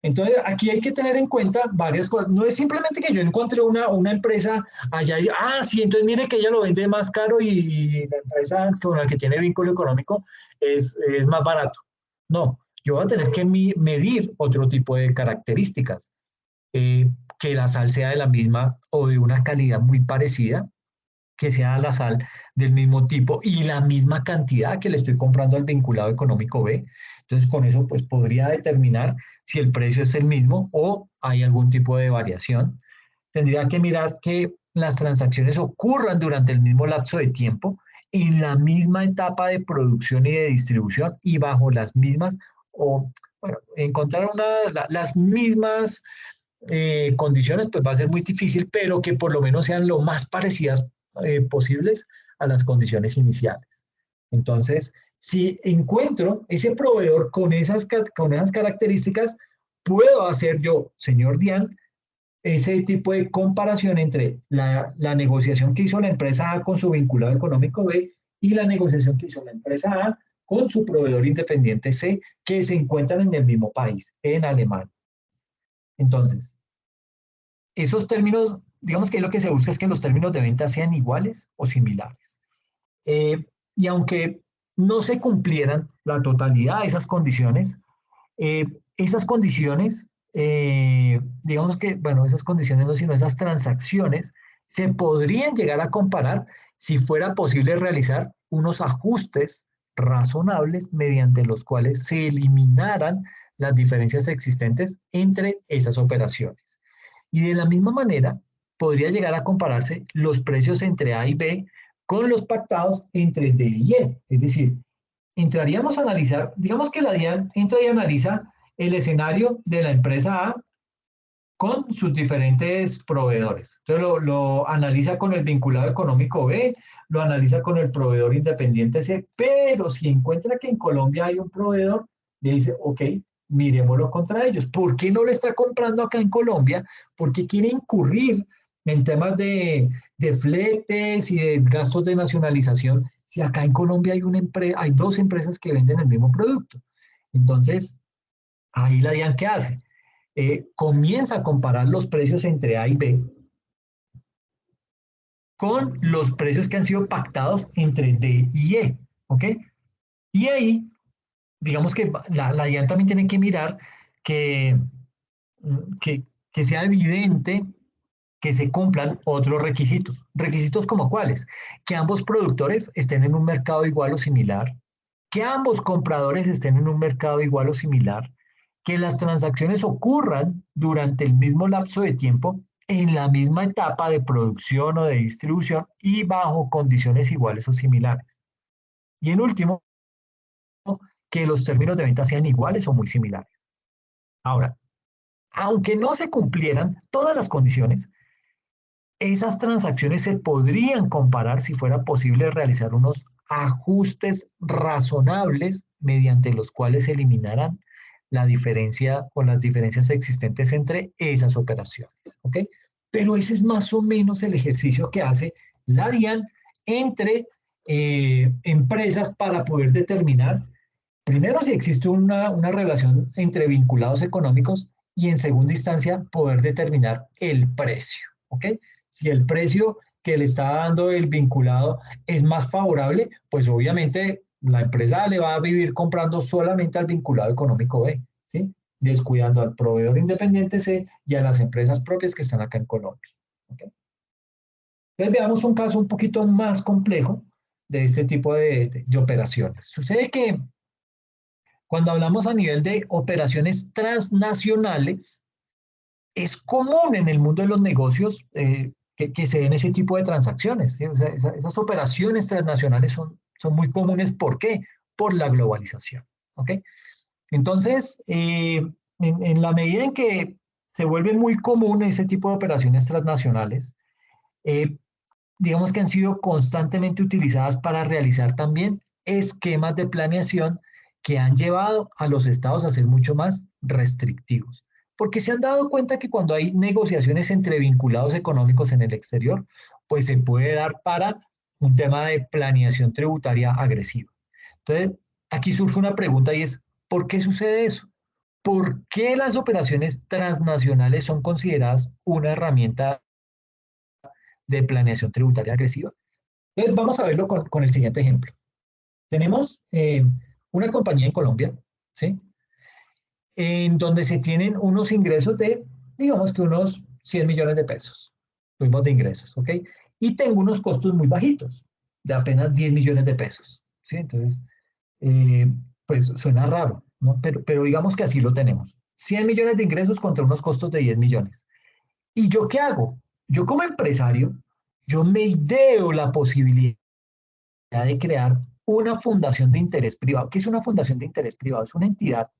Entonces, aquí hay que tener en cuenta varias cosas. No es simplemente que yo encontré una empresa allá y, sí, entonces mire que ella lo vende más caro y la empresa con la que tiene vínculo económico es más barato. No, yo voy a tener que medir otro tipo de características. Que la sal sea de la misma o de una calidad muy parecida, que sea la sal del mismo tipo y la misma cantidad que le estoy comprando al vinculado económico B. Entonces, con eso, pues podría determinar si el precio es el mismo o hay algún tipo de variación. Tendría que mirar que las transacciones ocurran durante el mismo lapso de tiempo, en la misma etapa de producción y de distribución y bajo las mismas, o bueno, encontrar las mismas condiciones, pues va a ser muy difícil, pero que por lo menos sean lo más parecidas posibles a las condiciones iniciales. Entonces, si encuentro ese proveedor con esas características, puedo hacer yo, señor Dian, ese tipo de comparación entre la negociación que hizo la empresa A con su vinculado económico B y la negociación que hizo la empresa A con su proveedor independiente C, que se encuentran en el mismo país, en Alemania. Entonces, esos términos, digamos que lo que se busca es que los términos de venta sean iguales o similares. Y aunque no se cumplieran la totalidad de esas condiciones, digamos que, bueno, esas condiciones no, sino esas transacciones, se podrían llegar a comparar si fuera posible realizar unos ajustes razonables mediante los cuales se eliminaran las diferencias existentes entre esas operaciones. Y de la misma manera, podría llegar a compararse los precios entre A y B con los pactados entre D y E. Es decir, entraríamos a analizar, digamos que la DIAN entra y analiza el escenario de la empresa A con sus diferentes proveedores. Entonces lo analiza con el vinculado económico B, lo analiza con el proveedor independiente C, pero si encuentra que en Colombia hay un proveedor, le dice, ok, miremoslo contra ellos. ¿Por qué no lo está comprando acá en Colombia? ¿Por qué quiere incurrir en temas de fletes y de gastos de nacionalización? Si acá en Colombia hay dos empresas que venden el mismo producto. Entonces, ahí la DIAN, ¿qué hace? Comienza a comparar los precios entre A y B con los precios que han sido pactados entre D y E, ¿ok? Y ahí, digamos que la DIAN también tiene que mirar que, que sea evidente que se cumplan otros requisitos. ¿Requisitos como cuáles? Que ambos productores estén en un mercado igual o similar, que ambos compradores estén en un mercado igual o similar, que las transacciones ocurran durante el mismo lapso de tiempo, en la misma etapa de producción o de distribución y bajo condiciones iguales o similares. Y en último, que los términos de venta sean iguales o muy similares. Ahora, aunque no se cumplieran todas las condiciones, esas transacciones se podrían comparar si fuera posible realizar unos ajustes razonables mediante los cuales se eliminarán la diferencia o las diferencias existentes entre esas operaciones. ¿Ok? Pero ese es más o menos el ejercicio que hace la DIAN entre empresas para poder determinar, primero, si existe una relación entre vinculados económicos y en segunda instancia poder determinar el precio. ¿Ok? Si el precio que le está dando el vinculado es más favorable, pues obviamente la empresa le va a vivir comprando solamente al vinculado económico B, ¿sí? Descuidando al proveedor independiente C y a las empresas propias que están acá en Colombia. ¿Okay? Entonces veamos un caso un poquito más complejo de este tipo de operaciones. Sucede que cuando hablamos a nivel de operaciones transnacionales, es común en el mundo de los negocios que se den ese tipo de transacciones, ¿sí? O sea, esas operaciones transnacionales son muy comunes. ¿Por qué? Por la globalización. ¿Ok? Entonces, en la medida en que se vuelve muy común ese tipo de operaciones transnacionales, digamos que han sido constantemente utilizadas para realizar también esquemas de planeación que han llevado a los estados a ser mucho más restrictivos. Porque se han dado cuenta que cuando hay negociaciones entre vinculados económicos en el exterior, pues se puede dar para un tema de planeación tributaria agresiva. Entonces, aquí surge una pregunta y es, ¿por qué sucede eso? ¿Por qué las operaciones transnacionales son consideradas una herramienta de planeación tributaria agresiva? Entonces, vamos a verlo con el siguiente ejemplo. Tenemos una compañía en Colombia, ¿sí? En donde se tienen unos ingresos de, digamos que unos 100 millones de pesos. Tuvimos de ingresos, ¿ok? Y tengo unos costos muy bajitos, de apenas 10 millones de pesos, ¿sí? Entonces, pues suena raro, ¿no? Pero digamos que así lo tenemos. 100 millones de ingresos contra unos costos de 10 millones. ¿Y yo qué hago? Yo como empresario, yo me ideo la posibilidad de crear una fundación de interés privado. ¿Qué es una fundación de interés privado? Es una entidad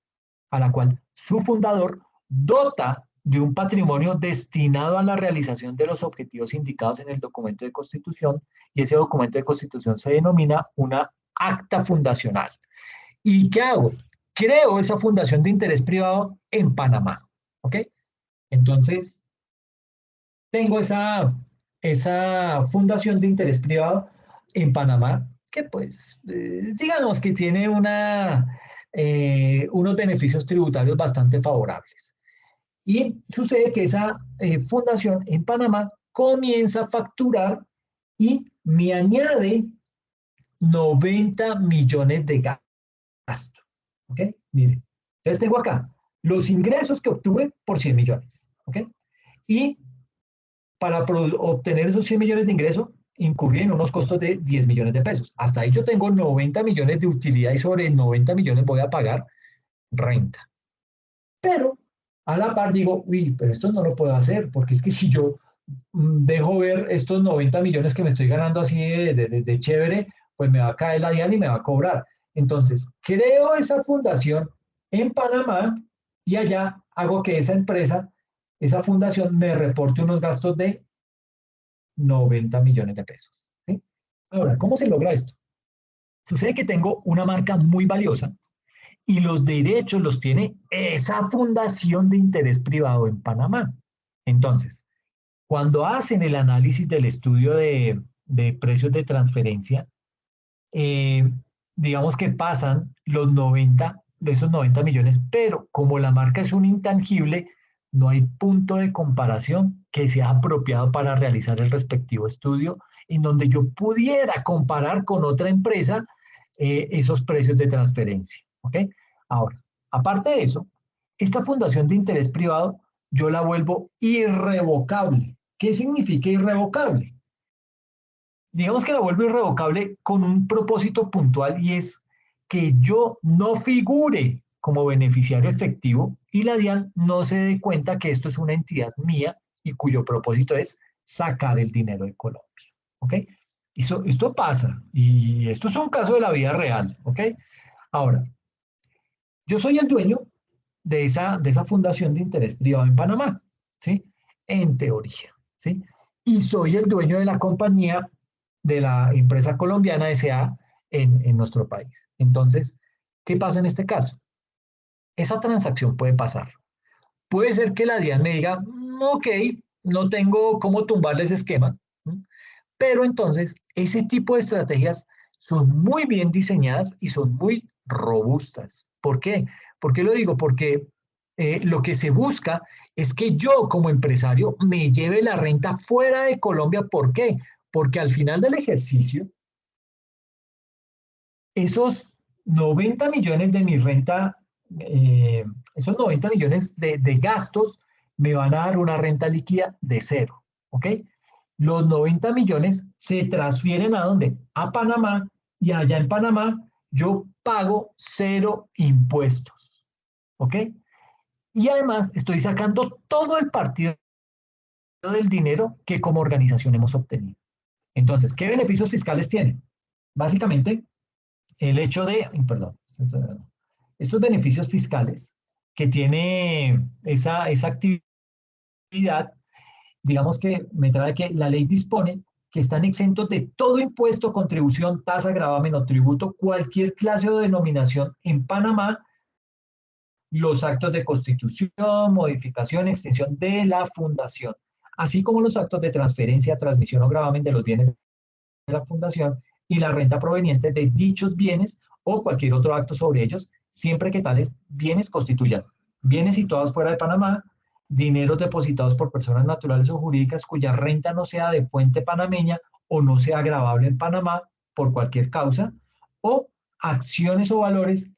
a la cual su fundador dota de un patrimonio destinado a la realización de los objetivos indicados en el documento de constitución, y ese documento de constitución se denomina una acta fundacional. ¿Y qué hago? Creo esa fundación de interés privado en Panamá. ¿Ok? Entonces, tengo esa fundación de interés privado en Panamá, que pues, digamos que tiene unos beneficios tributarios bastante favorables. Y sucede que esa fundación en Panamá comienza a facturar y me añade 90 millones de gasto. ¿Ok? Mire, entonces tengo acá los ingresos que obtuve por 100 millones. ¿Ok? Y para obtener esos 100 millones de ingresos, incurrí en unos costos de 10 millones de pesos. Hasta ahí yo tengo 90 millones de utilidad y sobre 90 millones voy a pagar renta. Pero a la par digo, uy, pero esto no lo puedo hacer, porque es que si yo dejo ver estos 90 millones que me estoy ganando así de chévere, pues me va a caer la DIAN y me va a cobrar. Entonces, creo esa fundación en Panamá y allá hago que esa empresa, esa fundación me reporte unos gastos de 90 millones de pesos. ¿Sí? Ahora, ¿cómo se logra esto? Sucede que tengo una marca muy valiosa y los derechos los tiene esa fundación de interés privado en Panamá. Entonces, cuando hacen el análisis del estudio de precios de transferencia, digamos que pasan esos 90 millones, pero como la marca es un intangible, no hay punto de comparación que sea apropiado para realizar el respectivo estudio en donde yo pudiera comparar con otra empresa esos precios de transferencia. ¿Ok? Ahora, aparte de eso, esta fundación de interés privado yo la vuelvo irrevocable. ¿Qué significa irrevocable? Digamos que la vuelvo irrevocable con un propósito puntual y es que yo no figure como beneficiario efectivo y la DIAN no se dé cuenta que esto es una entidad mía y cuyo propósito es sacar el dinero de Colombia. ¿Ok? Esto pasa y esto es un caso de la vida real. ¿Ok? Ahora, yo soy el dueño de esa fundación de interés privado en Panamá, ¿sí? En teoría, ¿sí? Y soy el dueño de la compañía de la empresa colombiana S.A. en nuestro país. Entonces, ¿qué pasa en este caso? Esa transacción puede pasar. Puede ser que la DIAN me diga, ok, no tengo cómo tumbarle ese esquema, ¿m? Pero entonces ese tipo de estrategias son muy bien diseñadas y son muy robustas. ¿Por qué? ¿Por qué lo digo? Porque lo que se busca es que yo como empresario me lleve la renta fuera de Colombia. ¿Por qué? Porque al final del ejercicio, esos 90 millones de mi renta, esos 90 millones de gastos me van a dar una renta líquida de cero. ¿Ok? Los 90 millones se transfieren ¿a dónde? A Panamá, y allá en Panamá yo pago cero impuestos. ¿Ok? Y además estoy sacando todo el partido del dinero que como organización hemos obtenido. Entonces, ¿qué beneficios fiscales tiene? Básicamente, el hecho de, perdón, estos beneficios fiscales que tiene esa actividad, digamos que me trae que la ley dispone que están exentos de todo impuesto, contribución, tasa, gravamen o tributo, cualquier clase o denominación en Panamá, los actos de constitución, modificación, extinción de la fundación, así como los actos de transferencia, transmisión o gravamen de los bienes de la fundación y la renta proveniente de dichos bienes o cualquier otro acto sobre ellos, siempre que tales bienes constituyan bienes situados fuera de Panamá, dineros depositados por personas naturales o jurídicas cuya renta no sea de fuente panameña o no sea gravable en Panamá por cualquier causa, o acciones o valores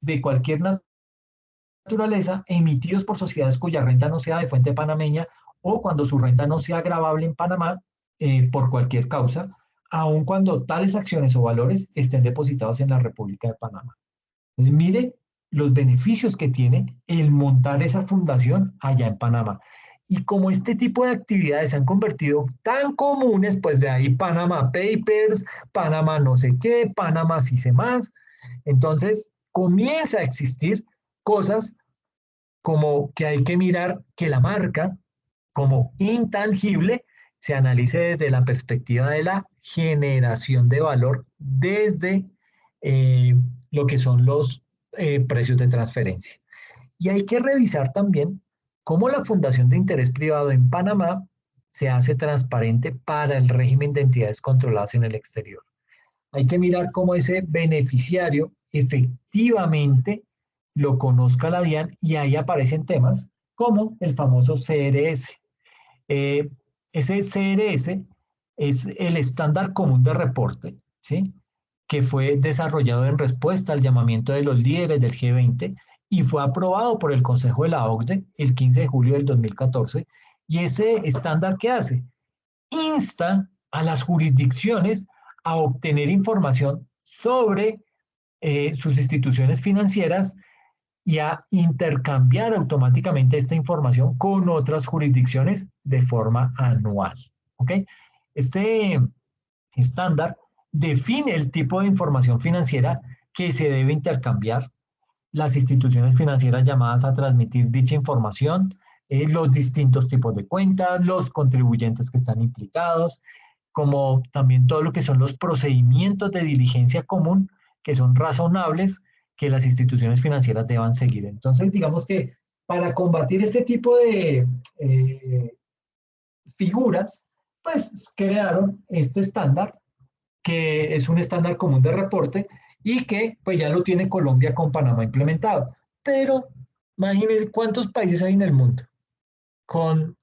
de cualquier naturaleza emitidos por sociedades cuya renta no sea de fuente panameña o cuando su renta no sea gravable en Panamá por cualquier causa, aun cuando tales acciones o valores estén depositados en la República de Panamá. Entonces, mire los beneficios que tiene el montar esa fundación allá en Panamá. Y como este tipo de actividades se han convertido tan comunes, pues de ahí Panama Papers, Panamá no sé qué, Panamá sí sé más. Entonces comienza a existir cosas como que hay que mirar que la marca como intangible se analice desde la perspectiva de la generación de valor desde eh, lo que son los precios de transferencia. Y hay que revisar también cómo la Fundación de Interés Privado en Panamá se hace transparente para el régimen de entidades controladas en el exterior. Hay que mirar cómo ese beneficiario efectivamente lo conozca la DIAN y ahí aparecen temas como el famoso CRS. Eh, Ese CRS es el estándar común de reporte, ¿sí? Que fue desarrollado en respuesta al llamamiento de los líderes del G20 y fue aprobado por el Consejo de la OCDE el 15 de julio del 2014. ¿Y ese estándar qué hace? Insta a las jurisdicciones a obtener información sobre sus instituciones financieras y a intercambiar automáticamente esta información con otras jurisdicciones de forma anual. ¿Ok? Este estándar define el tipo de información financiera que se debe intercambiar, las instituciones financieras llamadas a transmitir dicha información, los distintos tipos de cuentas, los contribuyentes que están implicados, como también todo lo que son los procedimientos de diligencia común que son razonables que las instituciones financieras deban seguir. Entonces, digamos que para combatir este tipo de figuras, pues crearon este estándar, que es un estándar común de reporte y que pues ya lo tiene Colombia con Panamá implementado. Pero imagínense cuántos países hay en el mundo.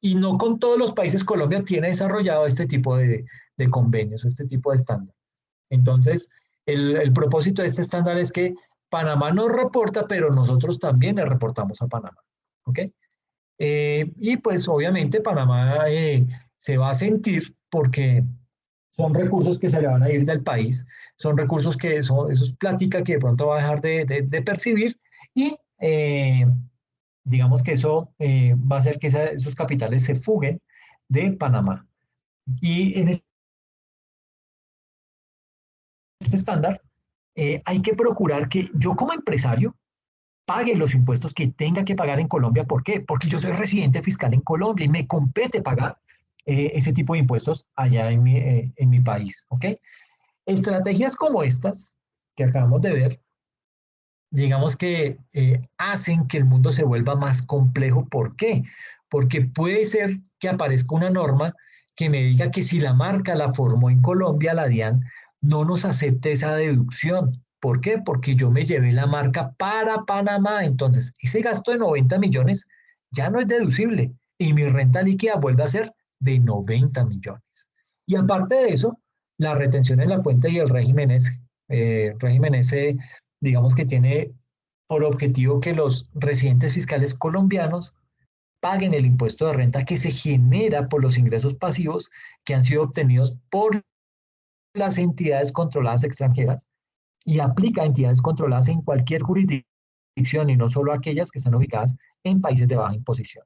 Y no con todos los países Colombia tiene desarrollado este tipo de convenios, este tipo de estándar. Entonces, el propósito de este estándar es que Panamá nos reporta, pero nosotros también le reportamos a Panamá. ¿Ok? Y pues obviamente Panamá se va a sentir porque son recursos que se le van a ir del país, son recursos que eso es plática que de pronto va a dejar de percibir y digamos que eso va a hacer que esos capitales se fuguen de Panamá. Y en este estándar hay que procurar que yo como empresario pague los impuestos que tenga que pagar en Colombia. ¿Por qué? Porque yo soy residente fiscal en Colombia y me compete pagar ese tipo de impuestos allá en mi país. ¿Ok? Estrategias como estas que acabamos de ver, digamos que hacen que el mundo se vuelva más complejo. ¿Por qué? Porque puede ser que aparezca una norma que me diga que si la marca la formó en Colombia, la DIAN, no nos acepte esa deducción. ¿Por qué? Porque yo me llevé la marca para Panamá. Entonces, ese gasto de 90 millones ya no es deducible y mi renta líquida vuelve a ser de 90 millones. Y aparte de eso, la retención en la cuenta y el régimen S, digamos que tiene por objetivo que los residentes fiscales colombianos paguen el impuesto de renta que se genera por los ingresos pasivos que han sido obtenidos por las entidades controladas extranjeras y aplica a entidades controladas en cualquier jurisdicción y no solo aquellas que están ubicadas en países de baja imposición.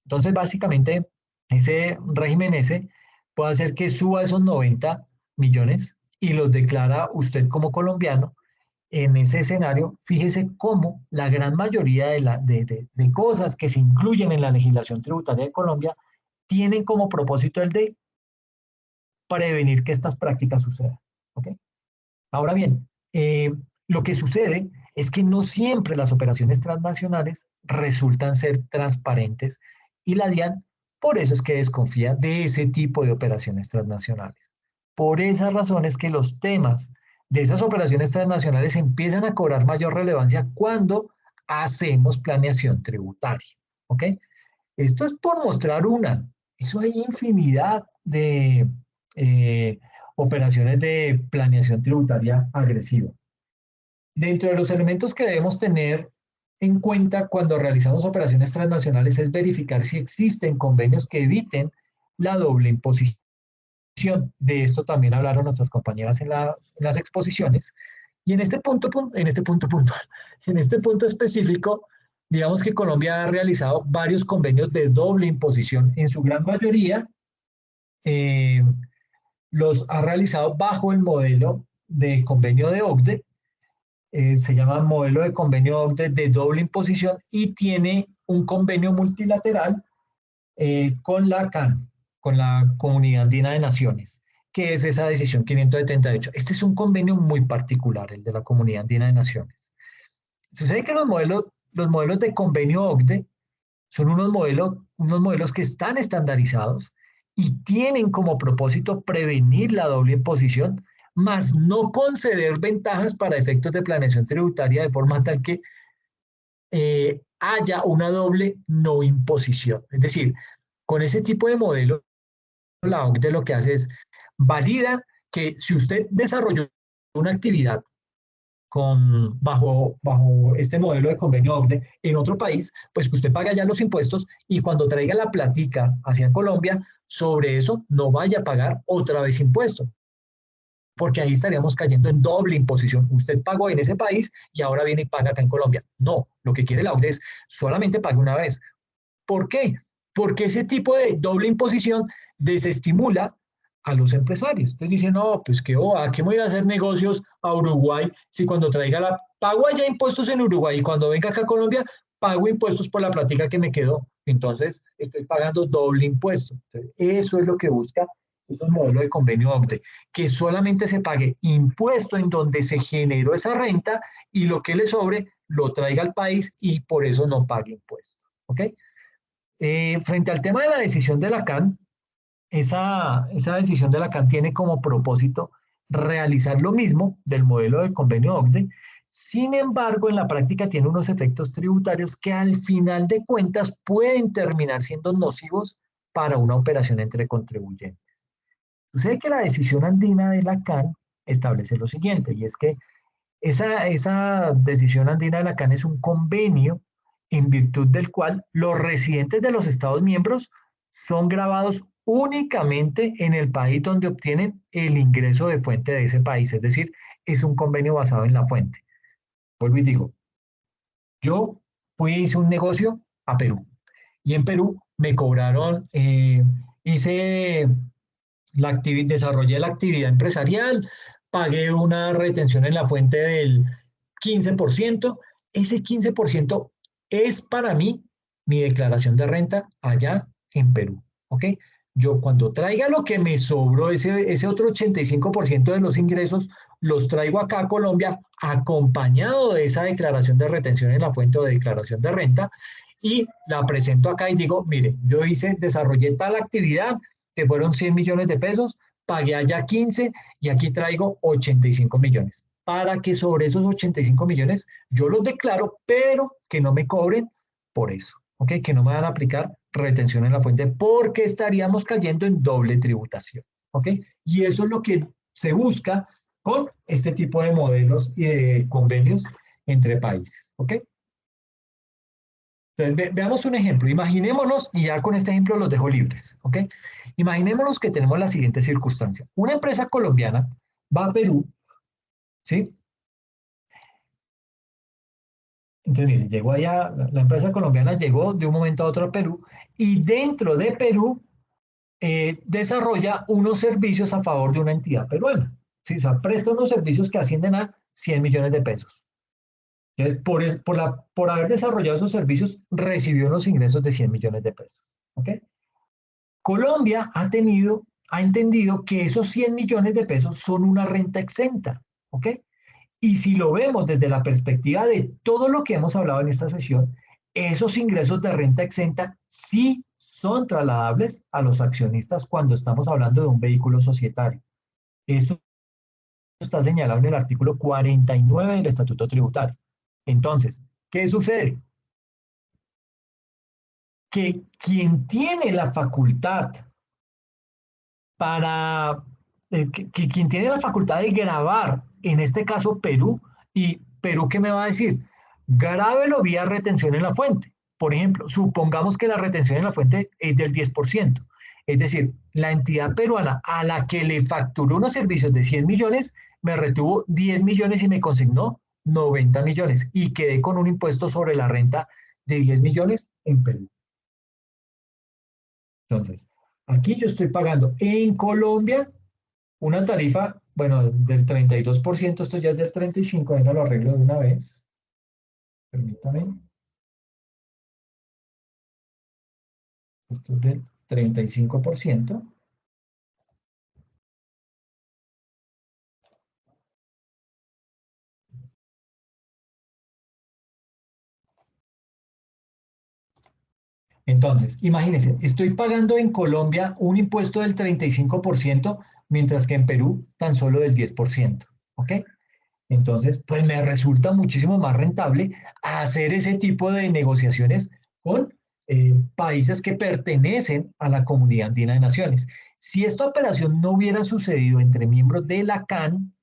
Entonces, básicamente, ese régimen S puede hacer que suba esos 90 millones y los declara usted como colombiano. En ese escenario, fíjese cómo la gran mayoría de cosas que se incluyen en la legislación tributaria de Colombia tienen como propósito el de prevenir que estas prácticas sucedan. ¿Ok? Ahora bien, lo que sucede es que no siempre las operaciones transnacionales resultan ser transparentes y la DIAN por eso es que desconfía de ese tipo de operaciones transnacionales. Por esas razones que los temas de esas operaciones transnacionales empiezan a cobrar mayor relevancia cuando hacemos planeación tributaria. ¿Ok? Esto es por mostrar una. Eso hay infinidad de operaciones de planeación tributaria agresiva. Dentro de los elementos que debemos tener en cuenta cuando realizamos operaciones transnacionales es verificar si existen convenios que eviten la doble imposición. De esto también hablaron nuestras compañeras en las exposiciones. Y en este punto específico, digamos que Colombia ha realizado varios convenios de doble imposición. En su gran mayoría, los ha realizado bajo el modelo de convenio de OCDE. Se llama modelo de convenio OCDE de doble imposición y tiene un convenio multilateral con la CAN, con la Comunidad Andina de Naciones, que es esa decisión 578. Este es un convenio muy particular, el de la Comunidad Andina de Naciones. Sucede que los modelos de convenio OCDE son unos modelos que están estandarizados y tienen como propósito prevenir la doble imposición, más no conceder ventajas para efectos de planeación tributaria de forma tal que haya una doble no imposición. Es decir, con ese tipo de modelo, la OCDE lo que hace es valida que si usted desarrolló una actividad bajo este modelo de convenio OCDE en otro país, pues que usted paga ya los impuestos y cuando traiga la platica hacia Colombia, sobre eso no vaya a pagar otra vez impuesto, porque ahí estaríamos cayendo en doble imposición. Usted pagó en ese país y ahora viene y paga acá en Colombia. No, lo que quiere la OCDE es solamente pague una vez. ¿Por qué? Porque ese tipo de doble imposición desestimula a los empresarios. Entonces dicen, no, pues qué ¿a qué me voy a hacer negocios a Uruguay si cuando traiga pago allá impuestos en Uruguay y cuando venga acá a Colombia pago impuestos por la plática que me quedó? Entonces estoy pagando doble impuesto. Entonces, eso es lo que busca el modelo de convenio OCDE, que solamente se pague impuesto en donde se generó esa renta y lo que le sobre lo traiga al país y por eso no pague impuestos. ¿Ok? Frente al tema de la decisión de la CAN, esa decisión de la CAN tiene como propósito realizar lo mismo del modelo de convenio OCDE, sin embargo, en la práctica tiene unos efectos tributarios que al final de cuentas pueden terminar siendo nocivos para una operación entre contribuyentes. Sucede que la decisión andina de la CAN establece lo siguiente, y es que esa decisión andina de la CAN es un convenio en virtud del cual los residentes de los Estados miembros son gravados únicamente en el país donde obtienen el ingreso de fuente de ese país, es decir, es un convenio basado en la fuente. Vuelvo y digo, Yo fui, hice un negocio a Perú y en Perú me cobraron, desarrollé la actividad empresarial, pagué una retención en la fuente del 15%. Ese 15% es para mí mi declaración de renta allá en Perú, ¿ok? Yo cuando traiga lo que me sobró, ese otro 85% de los ingresos, los traigo acá a Colombia acompañado de esa declaración de retención en la fuente o de declaración de renta y la presento acá y digo, mire, yo desarrollé tal actividad que fueron 100 millones de pesos, pagué allá 15 y aquí traigo 85 millones. Para que sobre esos 85 millones yo los declaro, pero que no me cobren por eso, ¿ok? Que no me van a aplicar retención en la fuente porque estaríamos cayendo en doble tributación, ¿ok? Y eso es lo que se busca con este tipo de modelos y de convenios entre países, ¿ok? Entonces, veamos un ejemplo. Imaginémonos, y ya con este ejemplo los dejo libres, ¿ok? Imaginémonos que tenemos la siguiente circunstancia. Una empresa colombiana va a Perú, ¿sí? Entonces, mire, llegó allá, la empresa colombiana llegó de un momento a otro a Perú y dentro de Perú desarrolla unos servicios a favor de una entidad peruana, ¿sí? O sea, presta unos servicios que ascienden a 100 millones de pesos. Entonces, por haber desarrollado esos servicios, recibió unos ingresos de 100 millones de pesos, ¿ok? Colombia ha entendido que esos 100 millones de pesos son una renta exenta, ¿ok? Y si lo vemos desde la perspectiva de todo lo que hemos hablado en esta sesión, esos ingresos de renta exenta sí son trasladables a los accionistas cuando estamos hablando de un vehículo societario. Esto está señalado en el artículo 49 del Estatuto Tributario. Entonces, ¿qué sucede? Que quien tiene la facultad quien tiene la facultad de grabar, en este caso Perú, y Perú, ¿qué me va a decir? Grábelo vía retención en la fuente. Por ejemplo, supongamos que la retención en la fuente es del 10%. Es decir, la entidad peruana a la que le facturó unos servicios de 100 millones, me retuvo 10 millones y me consignó 90 millones. Y quedé con un impuesto sobre la renta de 10 millones en Perú. Entonces, aquí yo estoy pagando en Colombia una tarifa, bueno, del 32%, esto ya es del 35%, venga, lo arreglo de una vez. Permítame. Esto es del 35%. Entonces, imagínense, estoy pagando en Colombia un impuesto del 35%, mientras que en Perú tan solo del 10%, ¿ok? Entonces, pues me resulta muchísimo más rentable hacer ese tipo de negociaciones con países que pertenecen a la Comunidad Andina de Naciones. Si esta operación no hubiera sucedido entre miembros de la CAN,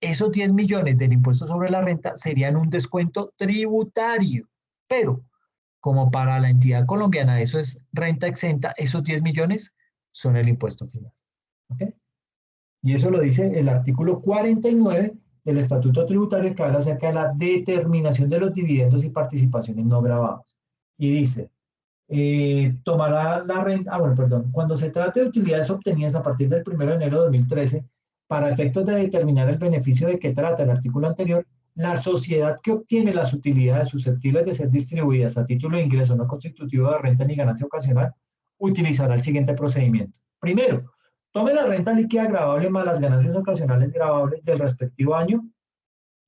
esos 10 millones del impuesto sobre la renta serían un descuento tributario, pero como para la entidad colombiana eso es renta exenta, esos 10 millones son el impuesto final. ¿Ok? Y eso lo dice el artículo 49 del Estatuto Tributario que habla acerca de la determinación de los dividendos y participaciones no gravados. Y dice, tomará la renta, bueno, perdón, cuando se trate de utilidades obtenidas a partir del 1 de enero de 2013, para efectos de determinar el beneficio de que trata el artículo anterior, la sociedad que obtiene las utilidades susceptibles de ser distribuidas a título de ingreso no constitutivo de renta ni ganancia ocasional, utilizará el siguiente procedimiento. Primero, tome la renta líquida gravable más las ganancias ocasionales gravables del respectivo año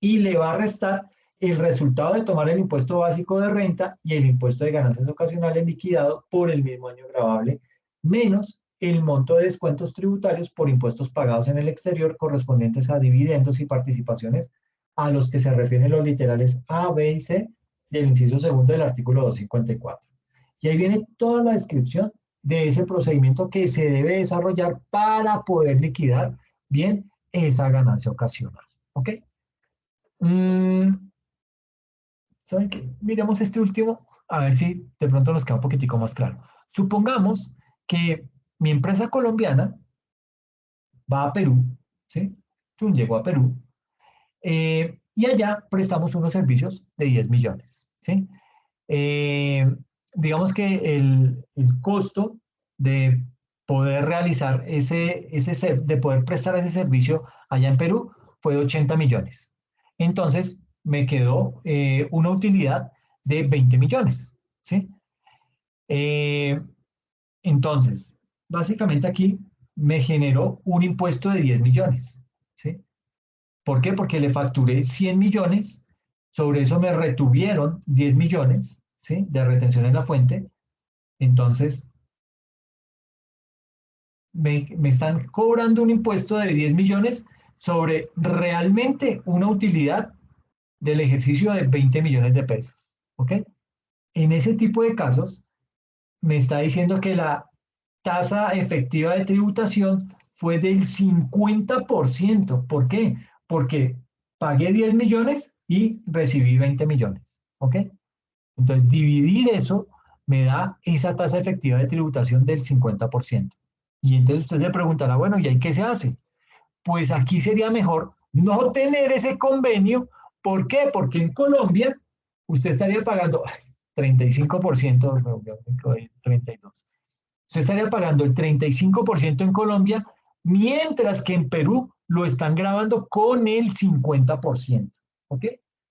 y le va a restar el resultado de tomar el impuesto básico de renta y el impuesto de ganancias ocasionales liquidado por el mismo año gravable, menos el monto de descuentos tributarios por impuestos pagados en el exterior correspondientes a dividendos y participaciones a los que se refieren los literales A, B y C del inciso segundo del artículo 254. Y ahí viene toda la descripción de ese procedimiento que se debe desarrollar para poder liquidar bien esa ganancia ocasional. ¿Ok? ¿Saben qué? Miremos este último, a ver si de pronto nos queda un poquitico más claro. Supongamos que mi empresa colombiana va a Perú, ¿sí? Llegó a Perú, y allá prestamos unos servicios de 10 millones, ¿sí? Digamos que el costo de poder realizar de poder prestar ese servicio allá en Perú fue de 80 millones. Entonces, me quedó una utilidad de 20 millones, ¿sí? Eh, entonces, básicamente aquí me generó un impuesto de 10 millones, ¿sí? ¿Por qué? Porque le facturé 100 millones, sobre eso me retuvieron 10 millones, ¿sí? De retención en la fuente. Entonces, me están cobrando un impuesto de 10 millones sobre realmente una utilidad del ejercicio de 20 millones de pesos, ¿ok? En ese tipo de casos, me está diciendo que la tasa efectiva de tributación fue del 50%. ¿Por qué? Porque pagué 10 millones y recibí 20 millones. ¿Ok? Entonces, dividir eso me da esa tasa efectiva de tributación del 50%. Y entonces usted se preguntará, bueno, ¿y ahí qué se hace? Pues aquí sería mejor no tener ese convenio. ¿Por qué? Porque en Colombia usted estaría pagando 35%, 32%. Usted estaría pagando el 35% en Colombia, mientras que en Perú lo están grabando con el 50%. ¿Ok?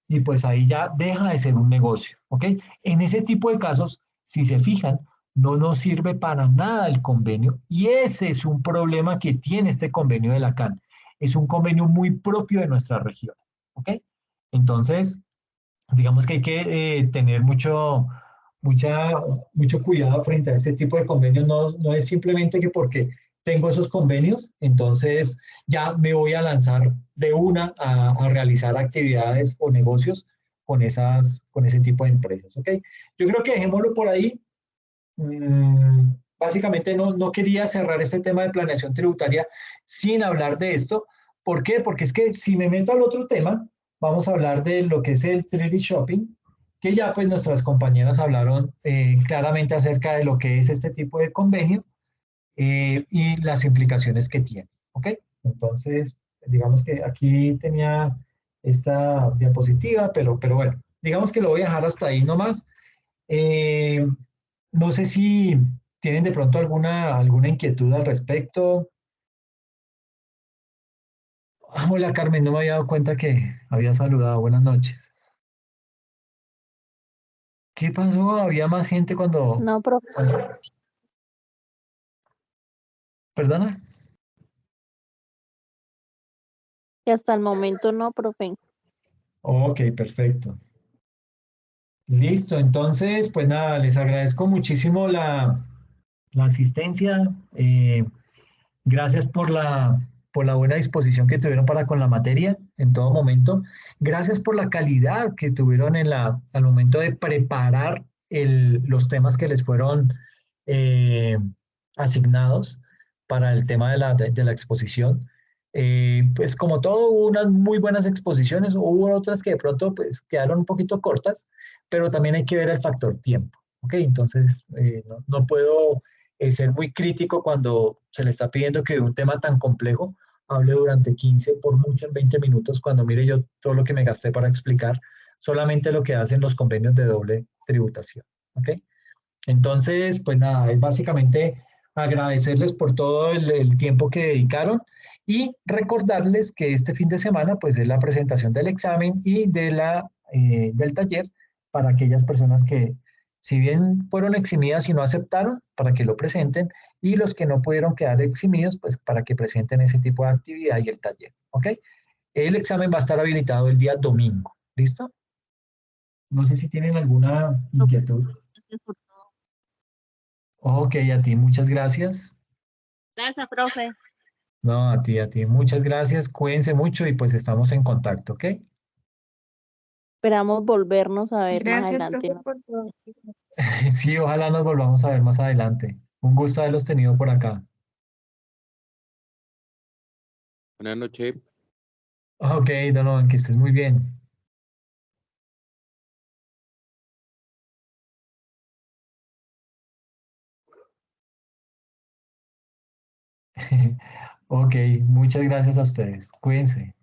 Y pues ahí ya deja de ser un negocio. ¿Ok? En ese tipo de casos, si se fijan, no nos sirve para nada el convenio y ese es un problema que tiene este convenio de la CAN. Es un convenio muy propio de nuestra región. ¿Ok? Entonces, digamos que hay que tener mucha, mucho cuidado frente a este tipo de convenios. No, no es simplemente que porque tengo esos convenios, entonces ya me voy a lanzar de una a realizar actividades o negocios con ese tipo de empresas. ¿Ok? Yo creo que dejémoslo por ahí. Básicamente no quería cerrar este tema de planeación tributaria sin hablar de esto. ¿Por qué? Porque es que si me meto al otro tema, vamos a hablar de lo que es el 3D Shopping, que ya pues nuestras compañeras hablaron claramente acerca de lo que es este tipo de convenio y las implicaciones que tiene. ¿Ok? Entonces, digamos que aquí tenía esta diapositiva, pero bueno, digamos que lo voy a dejar hasta ahí nomás. Eh, no sé si tienen de pronto alguna inquietud al respecto. Ah, hola Carmen, no me había dado cuenta que había saludado. Buenas noches. ¿Qué pasó? ¿Había más gente No, profe, ¿Perdona? que hasta el momento no, profe. Ok, perfecto. Listo, entonces, pues nada, les agradezco muchísimo la asistencia. Gracias por la buena disposición que tuvieron para con la materia en todo momento. Gracias por la calidad que tuvieron al momento de preparar los temas que les fueron eh, asignados para el tema de la exposición. Pues como todo, hubo unas muy buenas exposiciones, hubo otras que de pronto pues quedaron un poquito cortas, pero también hay que ver el factor tiempo. ¿Ok? Entonces, no puedo ser muy crítico cuando se le está pidiendo que de un tema tan complejo hable durante 15, por mucho en 20 minutos, cuando mire yo todo lo que me gasté para explicar solamente lo que hacen los convenios de doble tributación. ¿Ok? Entonces, pues nada, es básicamente agradecerles por todo el tiempo que dedicaron y recordarles que este fin de semana pues es la presentación del examen y del taller para aquellas personas que si bien fueron eximidas y no aceptaron, para que lo presenten y los que no pudieron quedar eximidos pues para que presenten ese tipo de actividad y el taller. ¿Ok? El examen va a estar habilitado el día domingo. ¿Listo? No sé si tienen alguna No, inquietud. gracias por todo. Ok, a ti, muchas gracias. Gracias, profe. No, a ti, muchas gracias. Cuídense mucho y pues estamos en contacto, ¿ok? Esperamos volvernos a ver más Gracias, adelante, profe, ¿no? por todo. Sí, ojalá nos volvamos a ver más adelante. Un gusto haberlos tenido por acá. Buenas noches. Ok, Donovan, que estés muy bien. Ok, muchas gracias a ustedes. Cuídense.